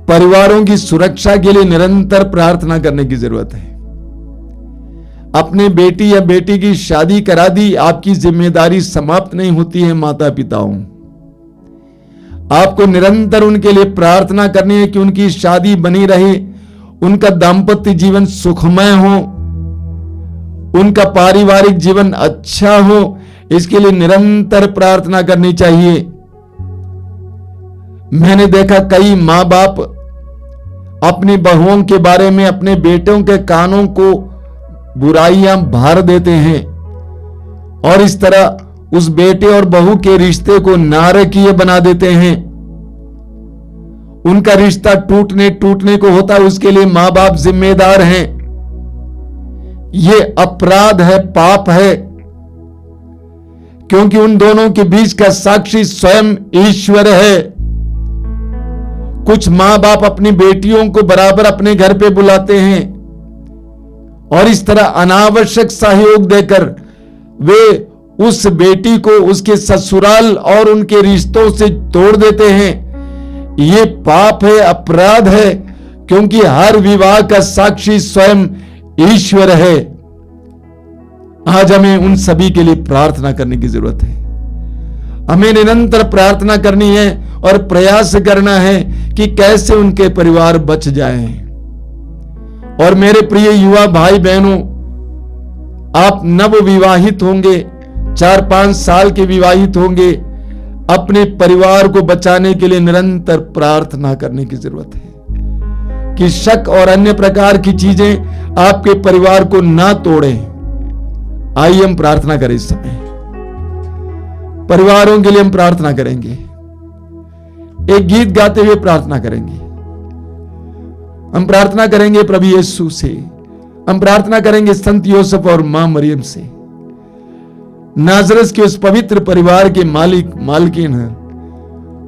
परिवारों की सुरक्षा के लिए निरंतर प्रार्थना करने की जरूरत है। अपने बेटी या बेटी की शादी करा दी, आपकी जिम्मेदारी समाप्त नहीं होती है। माता पिताओं, आपको निरंतर उनके लिए प्रार्थना करनी है कि उनकी शादी बनी रहे, उनका दाम्पत्य जीवन सुखमय हो, उनका पारिवारिक जीवन अच्छा हो। इसके लिए निरंतर प्रार्थना करनी चाहिए। मैंने देखा कई मां बाप अपनी बहुओं के बारे में अपने बेटों के कानों को बुराइयां भर देते हैं और इस तरह उस बेटे और बहू के रिश्ते को नारकीय बना देते हैं। उनका रिश्ता टूटने को होता है, उसके लिए मां बाप जिम्मेदार हैं। यह अपराध है, पाप है, क्योंकि उन दोनों के बीच का साक्षी स्वयं ईश्वर है। कुछ मां बाप अपनी बेटियों को बराबर अपने घर पे बुलाते हैं और इस तरह अनावश्यक सहयोग देकर वे उस बेटी को उसके ससुराल और उनके रिश्तों से तोड़ देते हैं। ये पाप है, अपराध है, क्योंकि हर विवाह का साक्षी स्वयं ईश्वर है। आज हमें उन सभी के लिए प्रार्थना करने की जरूरत है। हमें निरंतर प्रार्थना करनी है और प्रयास करना है कि कैसे उनके परिवार बच जाएं। और मेरे प्रिय युवा भाई बहनों, आप नव विवाहित होंगे, 4-5 साल के विवाहित होंगे, अपने परिवार को बचाने के लिए निरंतर प्रार्थना करने की जरूरत है कि शक और अन्य प्रकार की चीजें आपके परिवार को ना तोड़ें। आइए हम प्रार्थना करें। इस समय परिवारों के लिए हम प्रार्थना करेंगे, एक गीत गाते हुए प्रार्थना करेंगे। हम प्रार्थना करेंगे प्रभु यीशु से, हम प्रार्थना करेंगे संत यूसुफ और मां मरियम से, नाजरत के उस पवित्र परिवार के मालकिन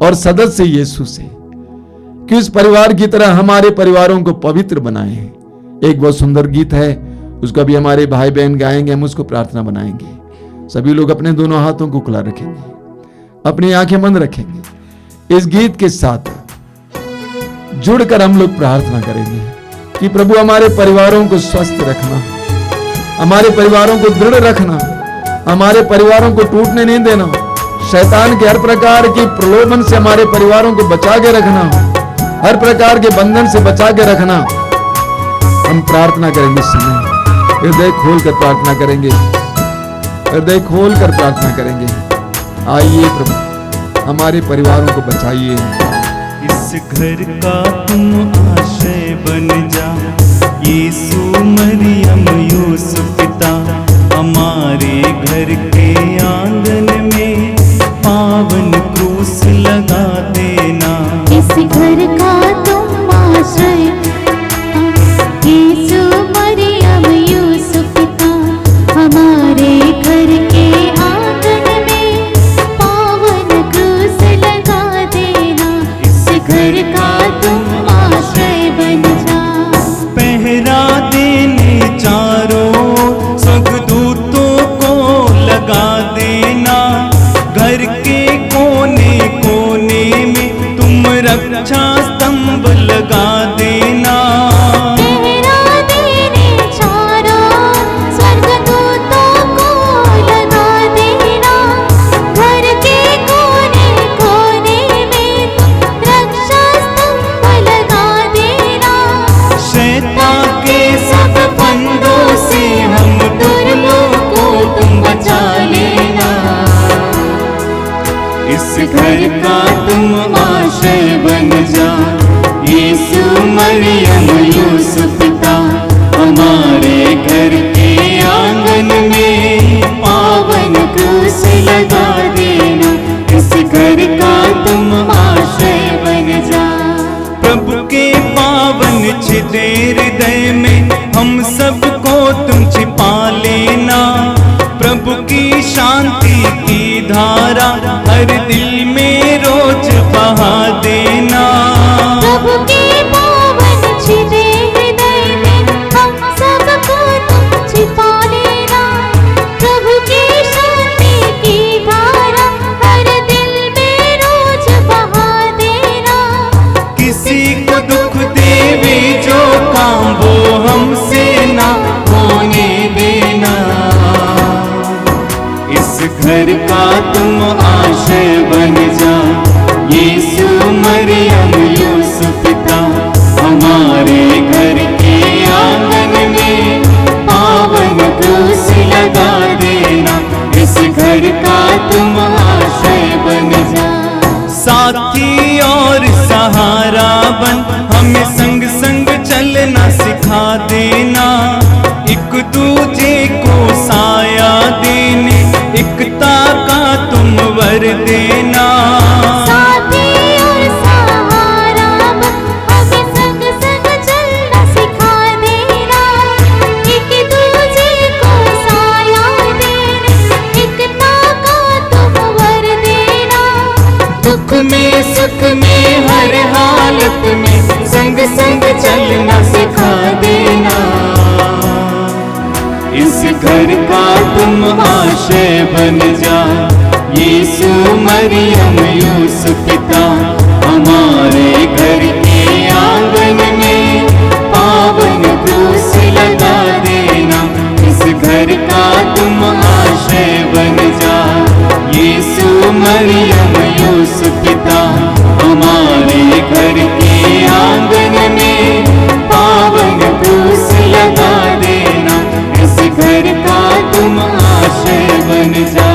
और सदस्य यीशु से, कि उस परिवार की तरह हमारे परिवारों को पवित्र बनाए। एक बहुत सुंदर गीत है, उसको भी हमारे भाई बहन गाएंगे, हम उसको प्रार्थना बनाएंगे। सभी लोग अपने दोनों हाथों को खुला रखेंगे, अपनी आंखें बंद रखेंगे। इस गीत के साथ जुड़कर हम लोग प्रार्थना करेंगे कि प्रभु हमारे परिवारों को स्वस्थ रखना, हमारे परिवारों को दृढ़ रखना, हमारे परिवारों को टूटने नहीं देना, शैतान के हर प्रकार की प्रलोभन से हमारे परिवारों को बचा के रखना, हर प्रकार के बंधन से बचा के रखना। हम प्रार्थना करेंगे इस समय, हृदय खोलकर प्रार्थना करेंगे, हृदय खोलकर प्रार्थना करेंगे। आइए प्रभु हमारे परिवारों को बचाइए। इस घर का तुम आश्रय बन जा, यीशु मरियम यूसुफ पिता, हमारे घर के आंगन में पावन क्रूस लगा देना। इस घर का तुम आश्रय, यीशु मरियम यूसुफ पिता, हमारे घर के आंगन में पावन क्रूस लगा देना। लगा देना। पहरा देने चारों स्वर्गदूतों को लगा देना। घर के कोने कोने में रक्षा स्तंभ लगा देना। शैतान के सब फंदों से हम दुर्लों को तुम बचा लेना। इस घर का तुम आश्रय बन जा, यीशु मरियम यूसुफ पिता। हमारे घर के आंगन में पावन क्रूस लगा देना। इस घर का तुम आश्रय बन जा। प्रभु के पावन छिदे हृदय में हम सबको तुम छिपा लेना। प्रभु की शांति की धारा हर दिल में रोज बहा देना। प्रभु के पावन छिपे हृदय में हम सबको तुम छिपा लेना। प्रभु की शांति की धारा हर दिल में रोज बहा देना। किसी को दुख देवे जो काम वो हमसे ना होने देना। इस घर का तुम आश्रय बन जा, यीशु मरियम यूसुफ पिता। हमारे घर के आंगन में पावन क्रूस लगा देना। इस घर का तुम आश्रय बन जा। साथी और सहारा बन हमें संग संग चलना सिखा देना। एक दूजे को साया देने एकता का तुम वर देना। साथी और सहारा बन हमें संग संग चलना सिखा देना। एक दूजे को साया देने एकता का तुम वर देना। दुख में सुख में हर हालत में संग संग चलना सिखा देना। इस घर का तुम आश्रय बन जा, यीशु मरियम यूसुफ पिता। हमारे घर के आंगन में पावन क्रूस लगा देना। इस घर का तुम आश्रय बन जा, यीशु मरियम यूसुफ पिता। हमारे घर के आंगन में पावन क्रूस लगा देना। इस घर का तुम आश्रय बन जा।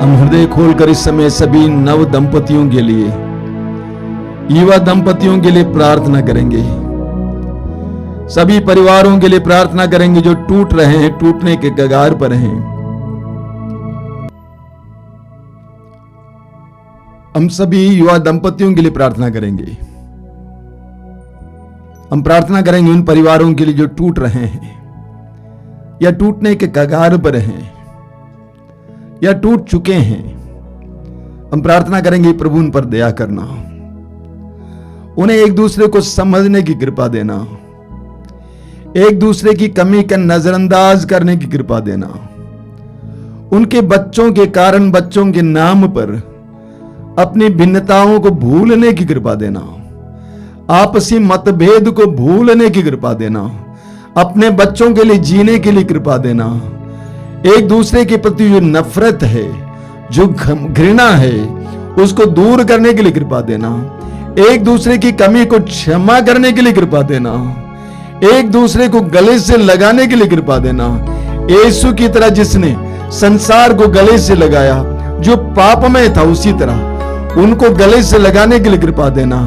हम हृदय खोलकर इस समय सभी नव दंपतियों के लिए, युवा दंपतियों के लिए प्रार्थना करेंगे। सभी परिवारों के लिए प्रार्थना करेंगे जो टूट रहे हैं, टूटने के कगार पर हैं। हम सभी युवा दंपतियों के लिए प्रार्थना करेंगे। हम प्रार्थना करेंगे उन परिवारों के लिए जो टूट रहे हैं या टूटने के कगार पर हैं या टूट चुके हैं। हम प्रार्थना करेंगे प्रभु उन पर दया करना, उन्हें एक दूसरे को समझने की कृपा देना, एक दूसरे की कमी का नजरअंदाज करने की कृपा देना, उनके बच्चों के कारण, बच्चों के नाम पर अपनी भिन्नताओं को भूलने की कृपा देना, आपसी मतभेद को भूलने की कृपा देना, अपने बच्चों के लिए जीने के लिए कृपा देना, एक दूसरे के प्रति जो नफरत है, जो घृणा है, उसको दूर करने के लिए कृपा देना, एक दूसरे की कमी को क्षमा करने के लिए कृपा देना, एक दूसरे को गले से लगाने के लिए कृपा देना। यीशु की तरह जिसने संसार को गले से लगाया, जो पाप में था, उसी तरह उनको गले से लगाने के लिए कृपा देना।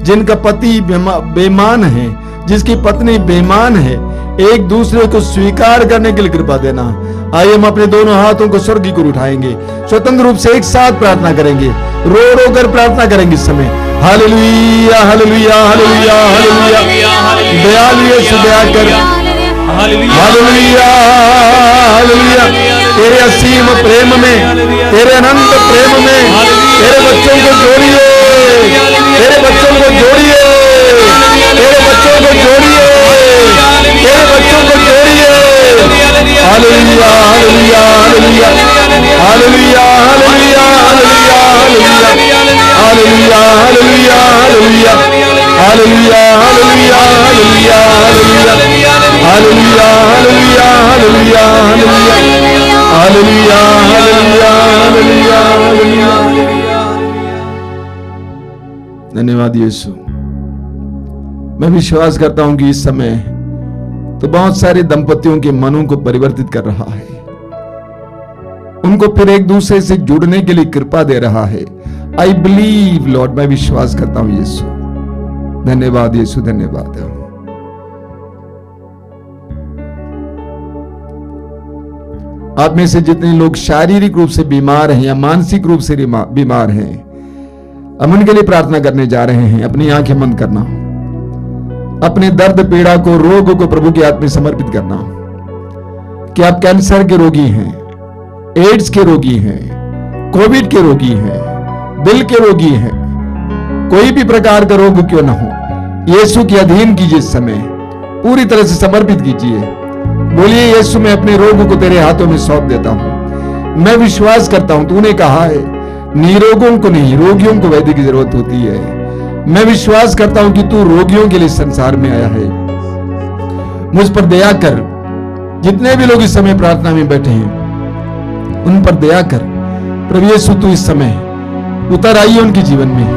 जिनका पति बेईमान है, जिसकी पत्नी बेईमान है, एक दूसरे को स्वीकार करने के लिए कृपा देना। आइए हम अपने दोनों हाथों को स्वर्ग की ओर उठाएंगे, स्वतंत्र रूप से एक साथ प्रार्थना करेंगे, रो रो कर प्रार्थना करेंगे इस समय। हालेलुया हालेलुया हालेलुया हालेलुया, दयालु यीशु दया कर। हालेलुया हालेलुया, तेरे असीम प्रेम में, तेरे अनंत प्रेम में तेरे बच्चों को जोड़िए, तेरे बच्चों को जोड़िए, तेरे बच्चों को जोड़िए, तेरे बच्चों को जोड़िए। Hallelujah hallelujah hallelujah hallelujah hallelujah hallelujah hallelujah. Hallelujah hallelujah hallelujah hallelujah hallelujah hallelujah hallelujah hallelujah hallelujah hallelujah hallelujah hallelujah. धन्यवाद यीशु। मैं विश्वास करता हूं कि इस समय तो बहुत सारे दंपतियों के मनों को परिवर्तित कर रहा है, उनको फिर एक दूसरे से जुड़ने के लिए कृपा दे रहा है। आई बिलीव लॉर्ड, मैं विश्वास करता हूं यीशु। धन्यवाद यीशु, धन्यवाद। आप में से जितने लोग शारीरिक रूप से बीमार हैं या मानसिक रूप से बीमार हैं, हम उनके लिए प्रार्थना करने जा रहे हैं। अपनी आंखें बंद करना, अपने दर्द पीड़ा को, रोग को प्रभु के हाथ में समर्पित करना। कि आप कैंसर के रोगी हैं, एड्स के रोगी हैं, कोविड के रोगी हैं, दिल के रोगी हैं, कोई भी प्रकार का रोग क्यों ना हो, यीशु के अधीन कीजिए। इस समय पूरी तरह से समर्पित कीजिए। बोलिए, यीशु मैं अपने रोग को तेरे हाथों में सौंप देता हूं। मैं विश्वास करता हूं, तूने कहा है निरोगों को नहीं, रोगियों को वैद्य की जरूरत होती है। मैं विश्वास करता हूं कि तू रोगियों के लिए संसार में आया है। मुझ पर दया कर। जितने भी लोग इस समय प्रार्थना में बैठे हैं, उन पर दया कर प्रभु यीशु। तू इस समय उतर आइए उनके जीवन में,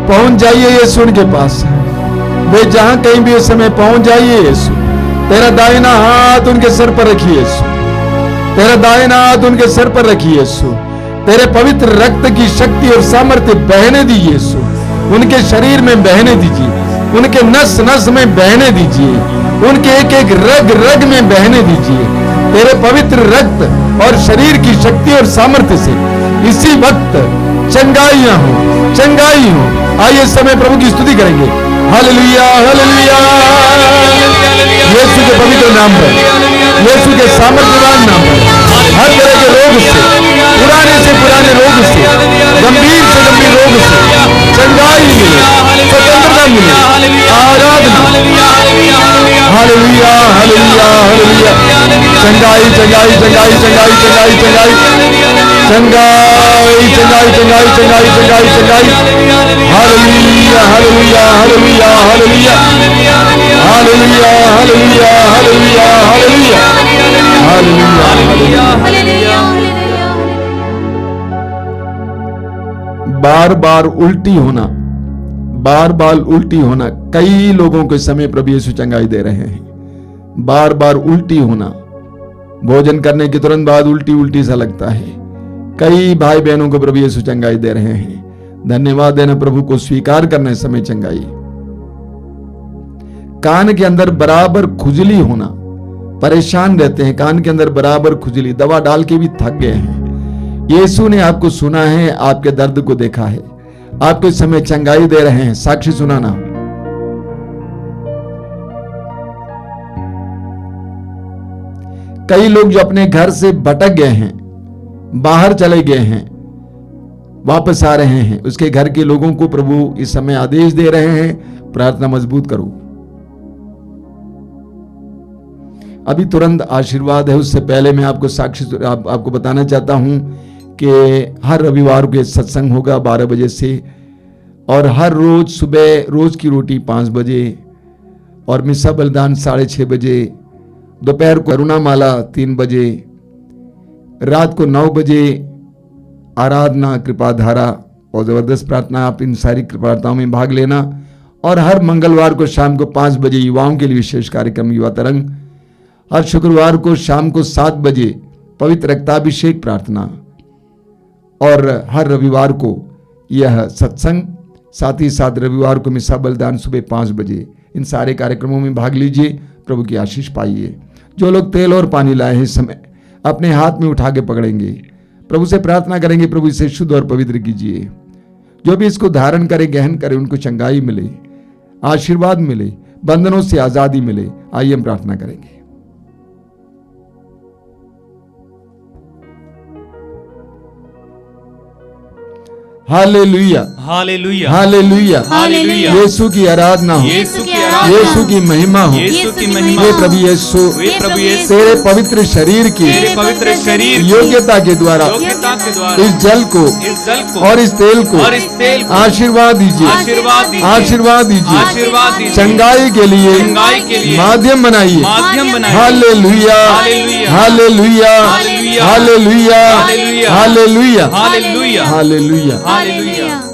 पहुंच जाइए यीशु उनके पास। वे जहां कहीं भी इस समय पहुंच जाइए यीशु। तेरा दाहिना हाथ उनके सर पर रखिए यीशु, तेरा दाहिना हाथ उनके सर पर रखिए यीशु। तेरे पवित्र रक्त की शक्ति और सामर्थ्य बहने दीजिए यीशु, उनके शरीर में बहने दीजिए, उनके नस नस में बहने दीजिए, उनके एक एक रग रग में बहने दीजिए। तेरे पवित्र रक्त और शरीर की शक्ति और सामर्थ्य से इसी वक्त चंगाइयां हो, चंगाई हो। आइए समय प्रभु की स्तुति करेंगे। हालेलुया हालेलुया, यीशु के पवित्र नाम पर, यीशु के सामर्थ्यवान नाम पर हर तरह के रोग से, पुराने रोग से, गंभीर से गंभीर रोग से चंगाई मिले, स्वतंत्रता मिले, आराधना। हालेलुया हालेलुया हालेलुया, चंगाई चंगाई चंगाई चंगाई चंगाई चंगाई चंगाई चंगाई चंगाई चंगाई चंगाई चंगाई। Hallelujah hallelujah hallelujah hallelujah hallelujah hallelujah hallelujah hallelujah hallelujah. बार बार उल्टी होना, बार बार उल्टी होना, कई लोगों को इस समय प्रभु यीशु चंगाई दे रहे हैं। बार बार उल्टी होना, भोजन करने के तुरंत बाद उल्टी उल्टी सा लगता है। कई भाई बहनों को प्रभु यीशु चंगाई दे रहे हैं। धन्यवाद देना, प्रभु को स्वीकार करने समय चंगाई। कान के अंदर बराबर खुजली होना, परेशान रहते हैं, कान के अंदर बराबर खुजली, दवा डाल के भी थक गए हैं। यीशु ने आपको सुना है, आपके दर्द को देखा है, आपको इस समय चंगाई दे रहे हैं। साक्षी सुनाना। कई लोग जो अपने घर से भटक गए हैं, बाहर चले गए हैं, वापस आ रहे हैं, उसके घर के लोगों को प्रभु इस समय आदेश दे रहे हैं, प्रार्थना मजबूत करो। अभी तुरंत आशीर्वाद है, उससे पहले मैं आपको साक्षी आपको बताना चाहता हूं कि हर रविवार को सत्संग होगा 12 बजे से, और हर रोज सुबह रोज की रोटी 5 बजे, और मिस्सा बलिदान 6:30 बजे, दोपहर को करुणा माला 3 बजे, रात को 9 बजे आराधना, कृपा धारा और जबरदस्त प्रार्थना। आप इन सारी प्रार्थनाओं में भाग लेना। और हर मंगलवार को शाम को 5 बजे युवाओं के लिए विशेष कार्यक्रम युवा तरंग। हर शुक्रवार को शाम को 7 बजे पवित्र रक्ताभिषेक प्रार्थना, और हर रविवार को यह सत्संग, साथ ही साथ रविवार को मिस्सा बलिदान सुबह 5 बजे। इन सारे कार्यक्रमों में भाग लीजिए, प्रभु की आशीष पाइए। जो लोग तेल और पानी लाए हैं इस समय अपने हाथ में उठा के पकड़ेंगे, प्रभु से प्रार्थना करेंगे, प्रभु इसे शुद्ध और पवित्र कीजिए। जो भी इसको धारण करे, गहन करे, उनको चंगाई मिले, आशीर्वाद मिले, बंधनों से आजादी मिले। आइए हम प्रार्थना करेंगे। Hallelujah hallelujah hallelujah hallelujah. यीशु की आराधना हो, यीशु की यीशु की महिमा हो। यीशु की महिमा हे प्रभु यीशु, हे प्रभु यीशु, तेरे पवित्र शरीर की तेरे पवित्र शरीर की योग्यता के द्वारा योग्यता के द्वारा इस जल को इस जल को और इस तेल को और इस तेल को आशीर्वाद दीजिए, आशीर्वाद दीजिए, आशीर्वाद दीजिए, आशीर्वाद दीजिए, चंगाई के लिए चंगाई के लिए माध्यम बनाइए। माध्यम बनाइए। Hallelujah, hallelujah, hallelujah, hallelujah, hallelujah, hallelujah, hallelujah, hallelujah, hallelujah. Hallelujah.